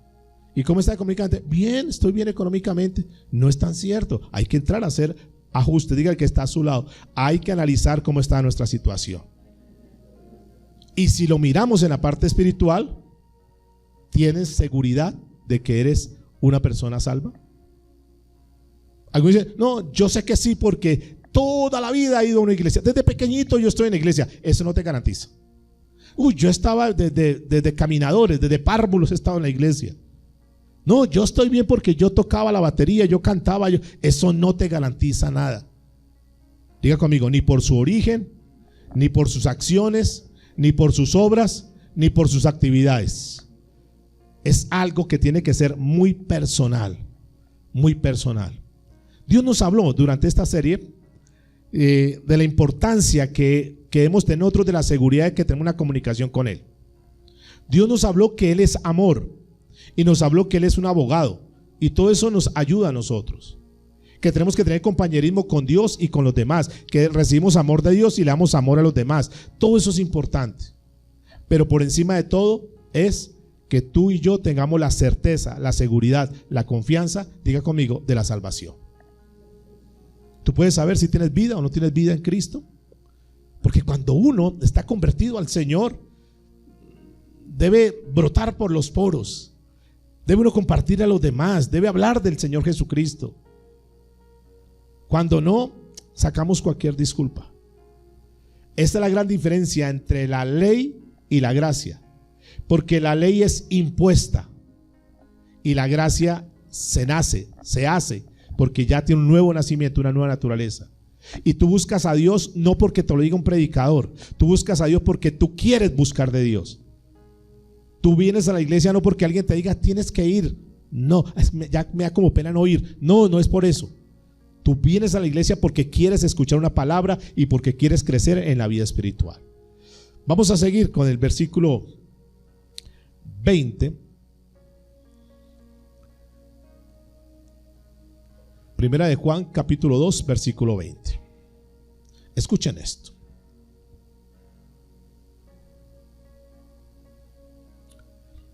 ¿Y cómo está económicamente? Bien, estoy bien económicamente. No es tan cierto. Hay que entrar a hacer ajustes. Diga el que está a su lado: hay que analizar cómo está nuestra situación. Y si lo miramos en la parte espiritual, tienes seguridad de que eres una persona salva? Algunos dicen, no, yo sé que sí porque toda la vida he ido a una iglesia. Desde pequeñito yo estoy en la iglesia. Eso no te garantiza. Yo estaba desde caminadores, desde párvulos he estado en la iglesia. No, yo estoy bien porque yo tocaba la batería, yo cantaba. Eso no te garantiza nada. Diga conmigo, ni por su origen, ni por sus acciones, ni por sus obras, ni por sus actividades. Es algo que tiene que ser muy personal, muy personal. Dios nos habló durante esta serie de la importancia que debemos tener nosotros, de la seguridad de que tenemos una comunicación con Él. Dios nos habló que Él es amor y nos habló que Él es un abogado, y todo eso nos ayuda a nosotros, que tenemos que tener compañerismo con Dios y con los demás, que recibimos amor de Dios y le damos amor a los demás. Todo eso es importante, pero por encima de todo es que tú y yo tengamos la certeza, la seguridad, la confianza, diga conmigo, de la salvación. Tú puedes saber si tienes vida o no tienes vida en Cristo, porque cuando uno está convertido al Señor, debe brotar por los poros, debe uno compartir a los demás, debe hablar del Señor Jesucristo. Cuando no, sacamos cualquier disculpa. Esta es la gran diferencia entre la ley y la gracia, porque la ley es impuesta y la gracia se hace, porque ya tiene un nuevo nacimiento, una nueva naturaleza. Y tú buscas a Dios no porque te lo diga un predicador, tú buscas a Dios porque tú quieres buscar de Dios. Tú vienes a la iglesia no porque alguien te diga tienes que ir, no, ya me da como pena no ir, no es por eso. Tú vienes a la iglesia porque quieres escuchar una palabra y porque quieres crecer en la vida espiritual. Vamos a seguir con el versículo 20. Primera de Juan, capítulo 2, versículo 20. Escuchen esto.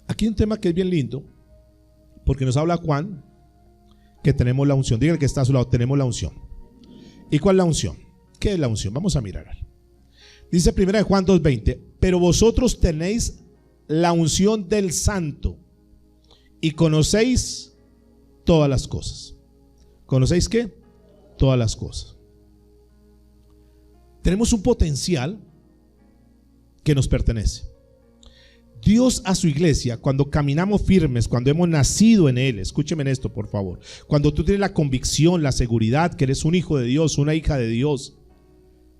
Aquí hay un tema que es bien lindo, porque nos habla Juan que tenemos la unción. Dígale que está a su lado, tenemos la unción. ¿Y cuál es la unción? ¿Qué es la unción? Vamos a mirar. Dice primera de Juan 2:20, pero vosotros tenéis la unción del Santo y conocéis todas las cosas. ¿Conocéis qué? Todas las cosas. Tenemos un potencial que nos pertenece. Dios a su iglesia, cuando caminamos firmes, cuando hemos nacido en Él, escúcheme en esto por favor, cuando tú tienes la convicción, la seguridad que eres un hijo de Dios, una hija de Dios,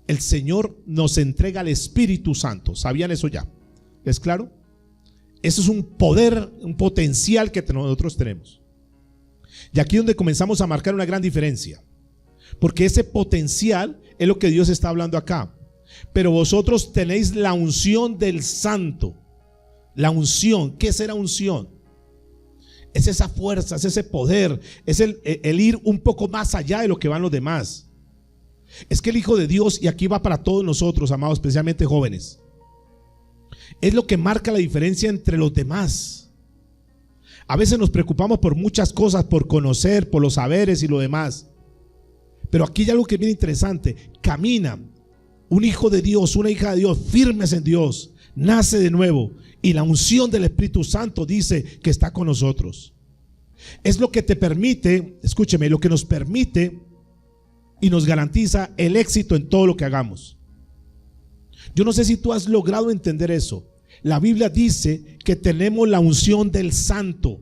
el Señor nos entrega el Espíritu Santo. ¿Sabían eso ya? ¿Es claro? Eso es un poder, un potencial que nosotros tenemos. Y aquí es donde comenzamos a marcar una gran diferencia, porque ese potencial es lo que Dios está hablando acá. Pero vosotros tenéis la unción del Santo. La unción, ¿qué será unción? Es esa fuerza, es ese poder, es el ir un poco más allá de lo que van los demás. Es que el Hijo de Dios, y aquí va para todos nosotros, amados, especialmente jóvenes, es lo que marca la diferencia entre los demás. A veces nos preocupamos por muchas cosas, por conocer, por los saberes y lo demás. Pero aquí hay algo que es bien interesante. Camina un hijo de Dios, una hija de Dios, firmes en Dios, nace de nuevo, y la unción del Espíritu Santo dice que está con nosotros. Es lo que te permite, escúcheme, lo que nos permite y nos garantiza el éxito en todo lo que hagamos. Yo no sé si tú has logrado entender eso. La Biblia dice que tenemos la unción del Santo.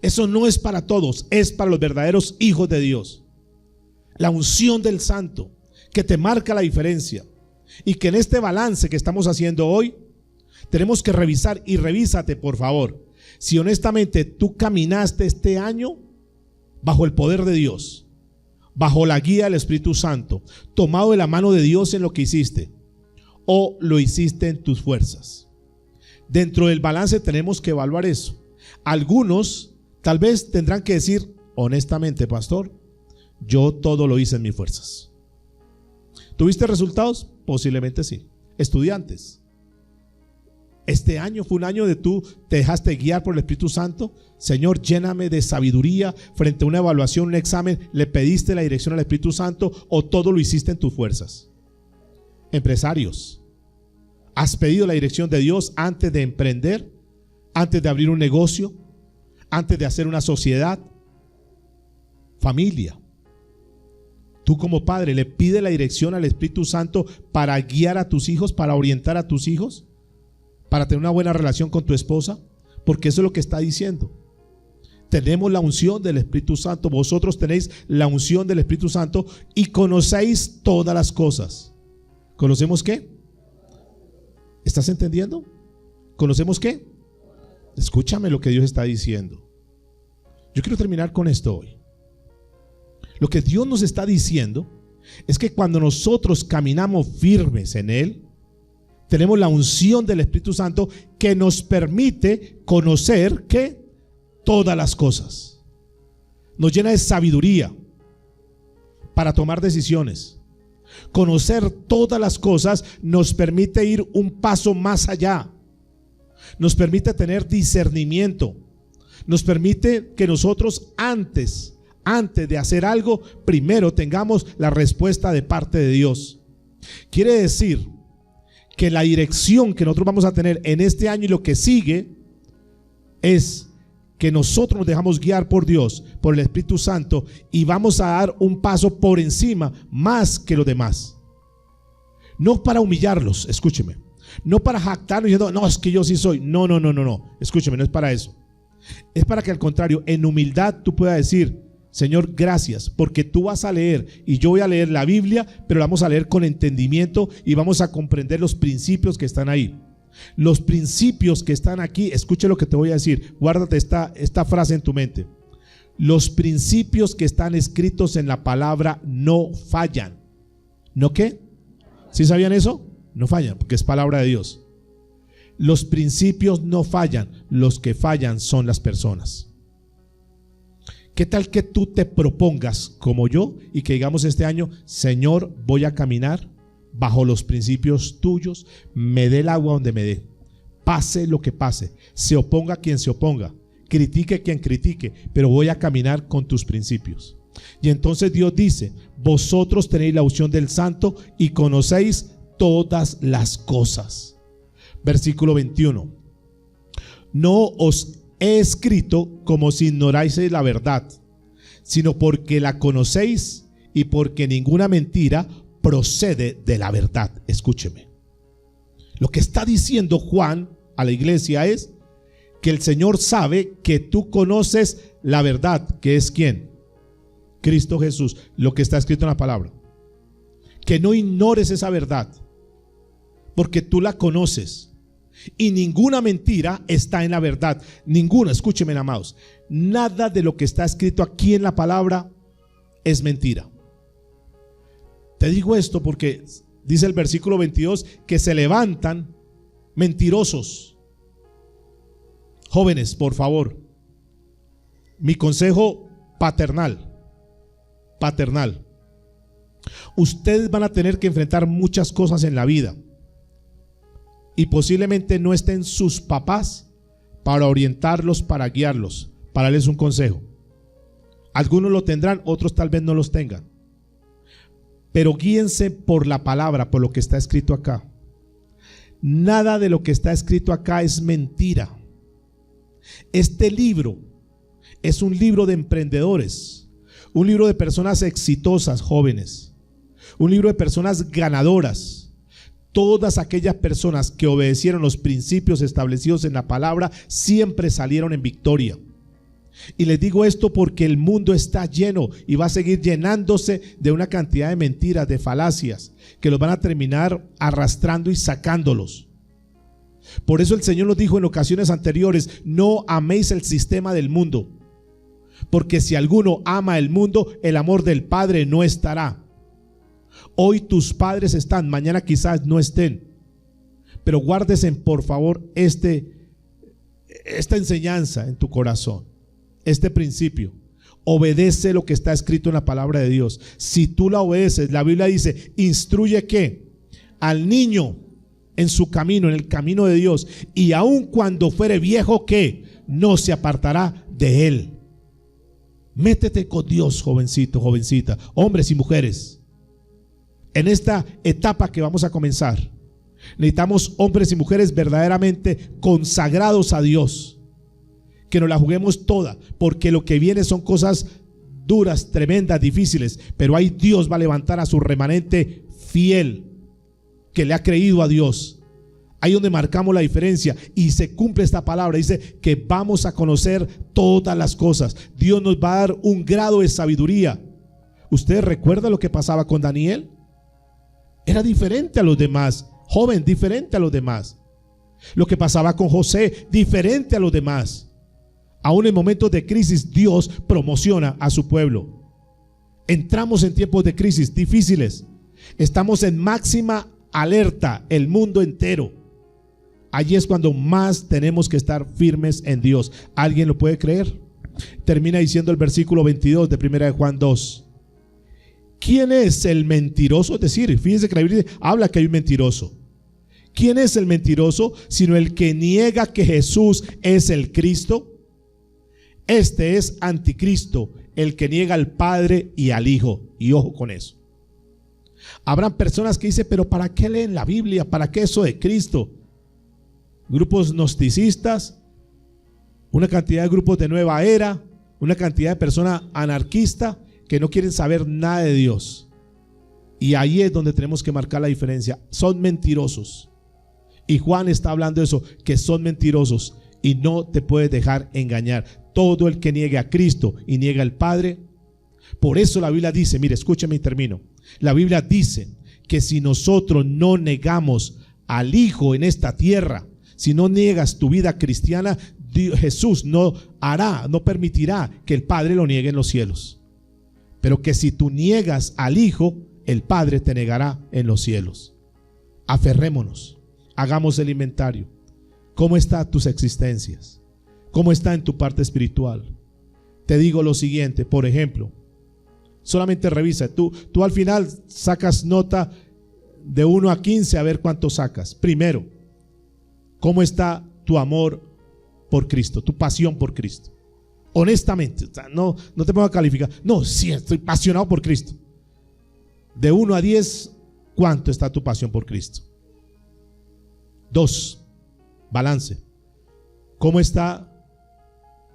Eso no es para todos, es para los verdaderos hijos de Dios. La unción del Santo, que te marca la diferencia. Y que en este balance que estamos haciendo hoy, tenemos que revisar, y revísate por favor, si honestamente tú caminaste este año bajo el poder de Dios, bajo la guía del Espíritu Santo, tomado de la mano de Dios en lo que hiciste, o lo hiciste en tus fuerzas. Dentro del balance tenemos que evaluar eso. Algunos tal vez tendrán que decir, honestamente, pastor, yo todo lo hice en mis fuerzas. ¿Tuviste resultados? Posiblemente sí. Estudiantes, este año fue un año de tú te dejaste guiar por el Espíritu Santo. Señor, lléname de sabiduría frente a una evaluación, un examen. ¿Le pediste la dirección al Espíritu Santo o todo lo hiciste en tus fuerzas? Empresarios, ¿has pedido la dirección de Dios antes de emprender? ¿Antes de abrir un negocio? antes de hacer una sociedad? Familia. Tú como padre le pides la dirección al Espíritu Santo para guiar a tus hijos, para orientar a tus hijos, para tener una buena relación con tu esposa, porque eso es lo que está diciendo. Tenemos la unción del Espíritu Santo, vosotros tenéis la unción del Espíritu Santo y conocéis todas las cosas. ¿Conocemos qué? ¿Estás entendiendo? ¿Conocemos qué? Escúchame lo que Dios está diciendo. Yo quiero terminar con esto hoy. Lo que Dios nos está diciendo es que cuando nosotros caminamos firmes en Él, tenemos la unción del Espíritu Santo que nos permite conocer que todas las cosas. Nos llena de sabiduría para tomar decisiones. Conocer todas las cosas nos permite ir un paso más allá. Nos permite tener discernimiento. Nos permite que nosotros antes de hacer algo, primero tengamos la respuesta de parte de Dios. Quiere decir que la dirección que nosotros vamos a tener en este año y lo que sigue es que nosotros nos dejamos guiar por Dios, por el Espíritu Santo, y vamos a dar un paso por encima más que los demás. No para humillarlos, escúcheme. No para jactarnos diciendo, no, es que yo sí soy. No. Escúcheme, no es para eso. Es para que al contrario, en humildad tú puedas decir, Señor, gracias, porque tú vas a leer y yo voy a leer la Biblia, pero la vamos a leer con entendimiento y vamos a comprender los principios que están ahí. Los principios que están aquí, escuche lo que te voy a decir, guárdate esta frase en tu mente. Los principios que están escritos en la palabra no fallan. ¿No qué? ¿Sí sabían eso? No fallan, porque es palabra de Dios. Los principios no fallan, los que fallan son las personas. ¿Qué tal que tú te propongas como yo y que digamos este año, Señor, voy a caminar bajo los principios tuyos, me dé el agua donde me dé, pase lo que pase, se oponga quien se oponga, critique quien critique, pero voy a caminar con tus principios? Y entonces Dios dice, vosotros tenéis la unción del Santo y conocéis todas las cosas. Versículo 21. No os he escrito como si ignoraseis la verdad, sino porque la conocéis y porque ninguna mentira procede de la verdad. Escúcheme. Lo que está diciendo Juan a la iglesia es que el Señor sabe que tú conoces la verdad, que es ¿quién? Cristo Jesús, lo que está escrito en la palabra. Que no ignores esa verdad, porque tú la conoces. Y ninguna mentira está en la verdad. Ninguna, escúcheme, amados. Nada de lo que está escrito aquí en la palabra es mentira. Te digo esto porque dice el versículo 22 que se levantan mentirosos. Jóvenes, por favor, mi consejo paternal. Ustedes van a tener que enfrentar muchas cosas en la vida. Y posiblemente no estén sus papás para orientarlos, para guiarlos, para darles un consejo. Algunos lo tendrán, otros tal vez no los tengan. Pero guíense por la palabra, por lo que está escrito acá. Nada de lo que está escrito acá es mentira. Este libro es un libro de emprendedores, un libro de personas exitosas, jóvenes, un libro de personas ganadoras. Todas aquellas personas que obedecieron los principios establecidos en la palabra siempre salieron en victoria. Y les digo esto porque el mundo está lleno y va a seguir llenándose de una cantidad de mentiras, de falacias, que los van a terminar arrastrando y sacándolos. Por eso el Señor nos dijo en ocasiones anteriores, no améis el sistema del mundo, porque si alguno ama el mundo, el amor del Padre no estará. Hoy tus padres están, mañana quizás no estén, pero guárdese por favor esta enseñanza en tu corazón, este principio. Obedece lo que está escrito en la palabra de Dios. Si tú la obedeces, la Biblia dice, instruye ¿qué? Al niño en su camino, en el camino de Dios, y aun cuando fuere viejo, ¿qué? No se apartará de él. Métete con Dios, jovencito, jovencita, hombres y mujeres. En esta etapa que vamos a comenzar, necesitamos hombres y mujeres verdaderamente consagrados a Dios, que nos la juguemos toda, porque lo que viene son cosas duras, tremendas, difíciles, pero ahí Dios va a levantar a su remanente fiel, que le ha creído a Dios. Ahí donde marcamos la diferencia y se cumple esta palabra. Dice que vamos a conocer todas las cosas. Dios nos va a dar un grado de sabiduría. ¿Usted recuerda lo que pasaba con Daniel? Era diferente a los demás, joven, diferente a los demás. Lo que pasaba con José, diferente a los demás. Aún en momentos de crisis, Dios promociona a su pueblo. Entramos en tiempos de crisis difíciles. Estamos en máxima alerta, el mundo entero. Allí es cuando más tenemos que estar firmes en Dios. ¿Alguien lo puede creer? Termina diciendo el versículo 22 de 1 de Juan 2. ¿Quién es el mentiroso? Es decir, fíjense que la Biblia habla que hay un mentiroso. ¿Quién es el mentiroso? Sino el que niega que Jesús es el Cristo. Este es anticristo, el que niega al Padre y al Hijo. Y ojo con eso. Habrán personas que dicen, pero ¿para qué leen la Biblia? ¿Para qué eso de Cristo? Grupos gnosticistas, una cantidad de grupos de nueva era, una cantidad de personas anarquistas que no quieren saber nada de Dios. Y ahí es donde tenemos que marcar la diferencia. Son mentirosos. Y Juan está hablando de eso, que son mentirosos y no te puedes dejar engañar. Todo el que niegue a Cristo y niega al Padre. Por eso la Biblia dice, mire, escúchame y termino. La Biblia dice que si nosotros no negamos al Hijo en esta tierra, si no niegas tu vida cristiana, Jesús no permitirá que el Padre lo niegue en los cielos. Pero que si tú niegas al Hijo, el Padre te negará en los cielos. Aferrémonos, hagamos el inventario. ¿Cómo están tus existencias? ¿Cómo está en tu parte espiritual? Te digo lo siguiente, por ejemplo, solamente revisa, tú al final sacas nota de 1 a 15 a ver cuánto sacas. Primero, ¿cómo está tu amor por Cristo, tu pasión por Cristo? Honestamente, no te pongo a calificar. No, sí, estoy apasionado por Cristo. De 1 a 10, ¿cuánto está tu pasión por Cristo? 2, balance. ¿Cómo está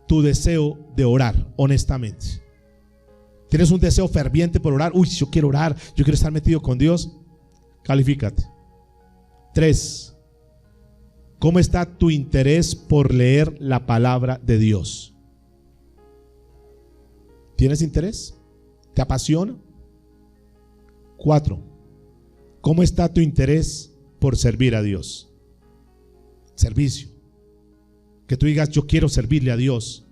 tu deseo de orar, honestamente? ¿Tienes un deseo ferviente por orar? Uy, yo quiero orar, yo quiero estar metido con Dios. Califícate. 3, ¿cómo está tu interés por leer la palabra de Dios? ¿Tienes interés? ¿Te apasiona? 4, ¿cómo está tu interés por servir a Dios? Servicio. Que tú digas, yo quiero servirle a Dios.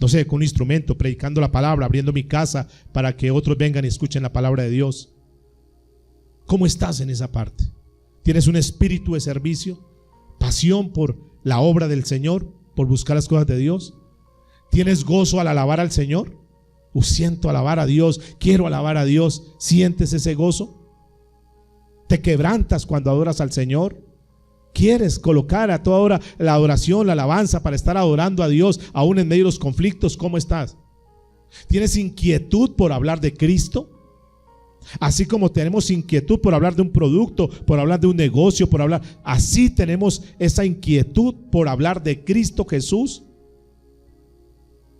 No sé, con un instrumento, predicando la palabra, abriendo mi casa para que otros vengan y escuchen la palabra de Dios. ¿Cómo estás en esa parte? ¿Tienes un espíritu de servicio? ¿Pasión por la obra del Señor? ¿Por buscar las cosas de Dios? ¿Tienes gozo al alabar al Señor? Siento alabar a Dios, quiero alabar a Dios. ¿Sientes ese gozo? ¿Te quebrantas cuando adoras al Señor? ¿Quieres colocar a toda hora la adoración, la alabanza para estar adorando a Dios aún en medio de los conflictos? ¿Cómo estás? ¿Tienes inquietud por hablar de Cristo? Así como tenemos inquietud por hablar de un producto, por hablar de un negocio, así tenemos esa inquietud por hablar de Cristo Jesús.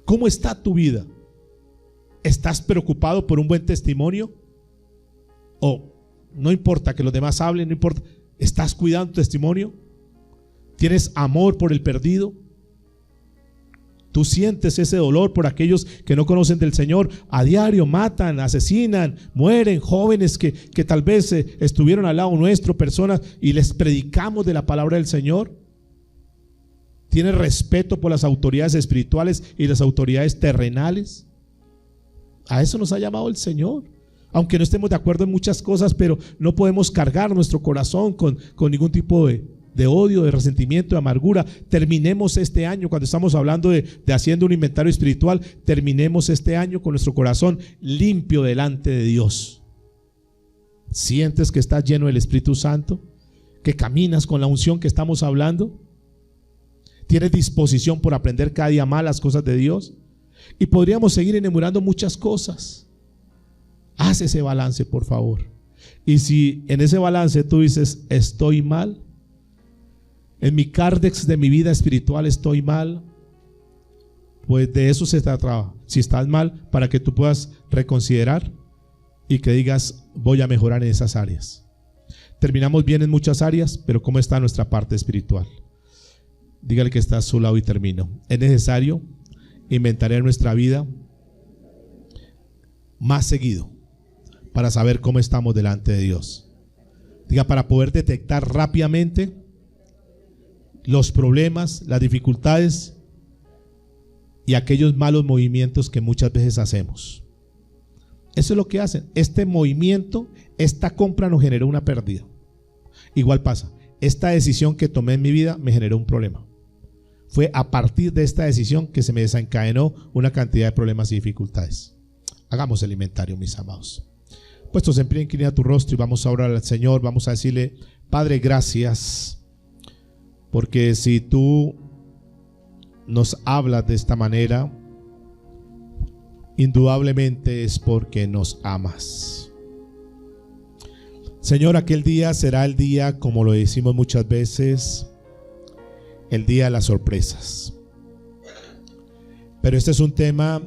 ¿Cómo está tu vida? ¿Estás preocupado por un buen testimonio? ¿O no importa que los demás hablen, no importa? ¿Estás cuidando tu testimonio? ¿Tienes amor por el perdido? ¿Tú sientes ese dolor por aquellos que no conocen del Señor? A diario matan, asesinan, mueren jóvenes que tal vez estuvieron al lado nuestro, personas, y les predicamos de la palabra del Señor. ¿Tienes respeto por las autoridades espirituales y las autoridades terrenales? A eso nos ha llamado el Señor. Aunque no estemos de acuerdo en muchas cosas, pero no podemos cargar nuestro corazón con ningún tipo de odio, de resentimiento, de amargura. Terminemos este año, cuando estamos hablando de haciendo un inventario espiritual, terminemos este año con nuestro corazón limpio delante de Dios. ¿Sientes que estás lleno del Espíritu Santo? ¿Que caminas con la unción que estamos hablando? ¿Tienes disposición por aprender cada día más las cosas de Dios? Y podríamos seguir enumerando muchas cosas. Haz ese balance, por favor. Y si en ese balance tú dices, estoy mal, en mi cárdex de mi vida espiritual estoy mal, pues de eso se trata. Si estás mal, para que tú puedas reconsiderar y que digas, voy a mejorar en esas áreas. Terminamos bien en muchas áreas, pero ¿cómo está nuestra parte espiritual? Dígale que está a su lado y termino. Es necesario inventar nuestra vida más seguido para saber cómo estamos delante de Dios. Diga, para poder detectar rápidamente los problemas, las dificultades y aquellos malos movimientos que muchas veces hacemos. Eso es lo que hacen. Este movimiento, esta compra nos generó una pérdida. Igual pasa, esta decisión que tomé en mi vida me generó un problema. Fue a partir de esta decisión que se me desencadenó una cantidad de problemas y dificultades. Hagamos el inventario, mis amados. Puestos en pie, inclina tu rostro y vamos a orar al Señor. Vamos a decirle, Padre, gracias, porque si tú nos hablas de esta manera, indudablemente es porque nos amas. Señor, aquel día será el día, como lo decimos muchas veces, el día de las sorpresas. Pero este es un tema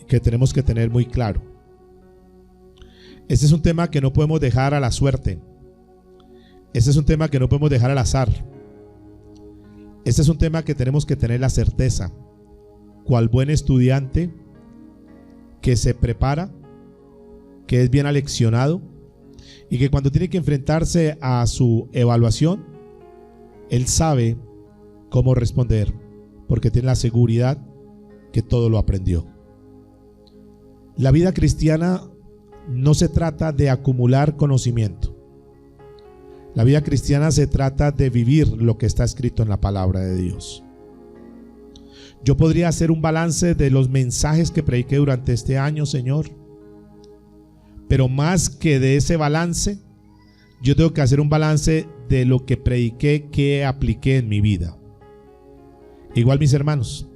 que tenemos que tener muy claro. Este es un tema que no podemos dejar a la suerte. Este es un tema que no podemos dejar al azar. Este es un tema que tenemos que tener la certeza, cual buen estudiante que se prepara, que es bien aleccionado y que cuando tiene que enfrentarse a su evaluación, él sabe cómo responder, porque tiene la seguridad que todo lo aprendió. La vida cristiana no se trata de acumular conocimiento. La vida cristiana se trata de vivir lo que está escrito en la palabra de Dios. Yo podría hacer un balance de los mensajes que prediqué durante este año, Señor, pero más que de ese balance, yo tengo que hacer un balance de lo que prediqué, que apliqué en mi vida. Igual mis hermanos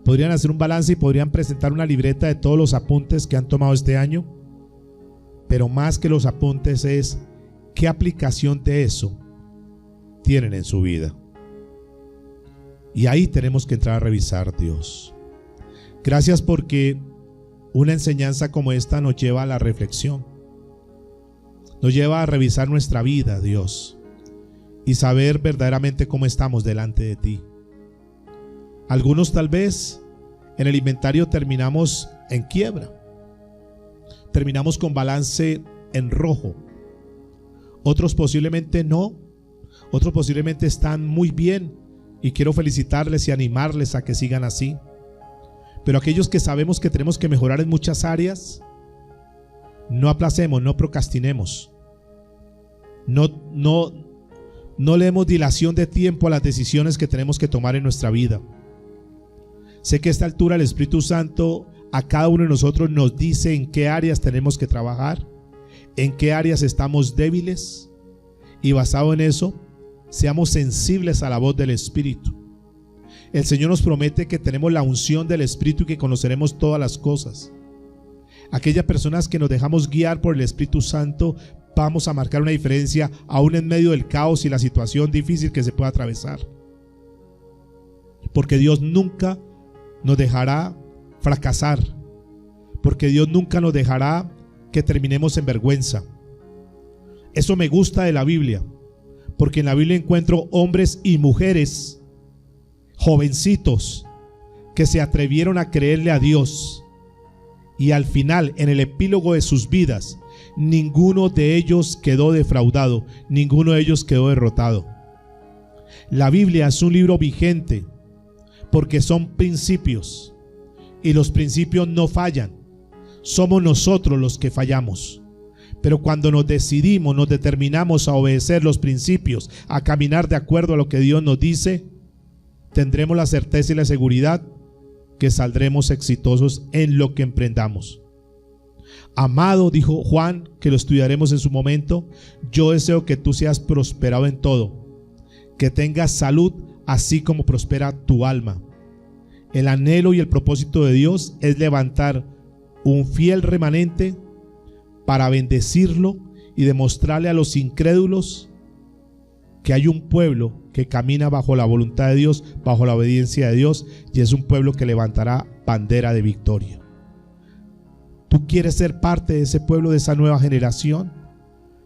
podrían hacer un balance y podrían presentar una libreta de todos los apuntes que han tomado este año, pero más que los apuntes es qué aplicación de eso tienen en su vida. Y ahí tenemos que entrar a revisar, Dios. Gracias porque una enseñanza como esta nos lleva a la reflexión, nos lleva a revisar nuestra vida, Dios, y saber verdaderamente cómo estamos delante de ti. Algunos tal vez en el inventario terminamos en quiebra, terminamos con balance en rojo. Otros posiblemente no, otros posiblemente están muy bien y quiero felicitarles y animarles a que sigan así. Pero aquellos que sabemos que tenemos que mejorar en muchas áreas, no aplacemos, no procrastinemos, no le demos dilación de tiempo a las decisiones que tenemos que tomar en nuestra vida. Sé que a esta altura el Espíritu Santo a cada uno de nosotros nos dice en qué áreas tenemos que trabajar, en qué áreas estamos débiles, y basado en eso, seamos sensibles a la voz del Espíritu. El Señor nos promete que tenemos la unción del Espíritu y que conoceremos todas las cosas. Aquellas personas que nos dejamos guiar por el Espíritu Santo, vamos a marcar una diferencia aún en medio del caos y la situación difícil que se pueda atravesar. Porque Dios nunca nos dejará fracasar, porque Dios nunca nos dejará que terminemos en vergüenza. Eso me gusta de la Biblia, porque en la Biblia encuentro hombres y mujeres, jovencitos, que se atrevieron a creerle a Dios, y al final, en el epílogo de sus vidas, ninguno de ellos quedó defraudado, ninguno de ellos quedó derrotado. La Biblia es un libro vigente, porque son principios, y los principios no fallan. Somos nosotros los que fallamos. Pero cuando nos decidimos, nos determinamos a obedecer los principios, a caminar de acuerdo a lo que Dios nos dice, tendremos la certeza y la seguridad que saldremos exitosos en lo que emprendamos. Amado, dijo Juan, que lo estudiaremos en su momento, yo deseo que tú seas prosperado en todo, que tengas salud así como prospera tu alma. El anhelo y el propósito de Dios es levantar un fiel remanente para bendecirlo y demostrarle a los incrédulos que hay un pueblo que camina bajo la voluntad de Dios, bajo la obediencia de Dios, y es un pueblo que levantará bandera de victoria. ¿Tú quieres ser parte de ese pueblo, de esa nueva generación?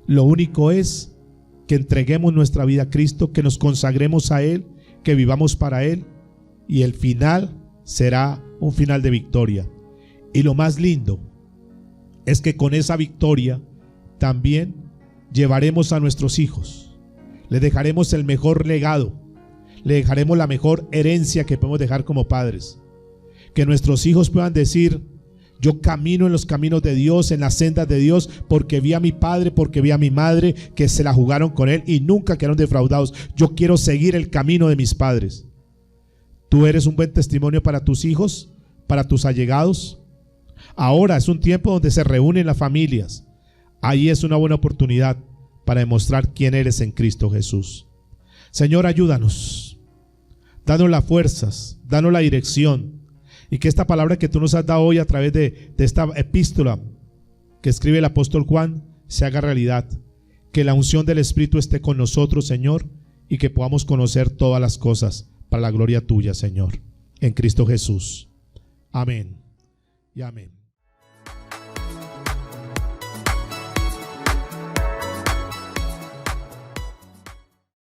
Lo único es que entreguemos nuestra vida a Cristo, que nos consagremos a Él, que vivamos para Él, y el final será un final de victoria. Y lo más lindo es que con esa victoria también llevaremos a nuestros hijos. Les dejaremos el mejor legado, le dejaremos la mejor herencia que podemos dejar como padres. Que nuestros hijos puedan decir: yo camino en los caminos de Dios, en las sendas de Dios, porque vi a mi padre, porque vi a mi madre que se la jugaron con Él y nunca quedaron defraudados. Yo quiero seguir el camino de mis padres. ¿Tú eres un buen testimonio para tus hijos, para tus allegados? Ahora es un tiempo donde se reúnen las familias. Ahí es una buena oportunidad para demostrar quién eres en Cristo Jesús. Señor, ayúdanos, danos las fuerzas, danos la dirección, y que esta palabra que tú nos has dado hoy a través de esta epístola que escribe el apóstol Juan se haga realidad. Que la unción del Espíritu esté con nosotros, Señor, y que podamos conocer todas las cosas para la gloria tuya, Señor, en Cristo Jesús. Amén y amén.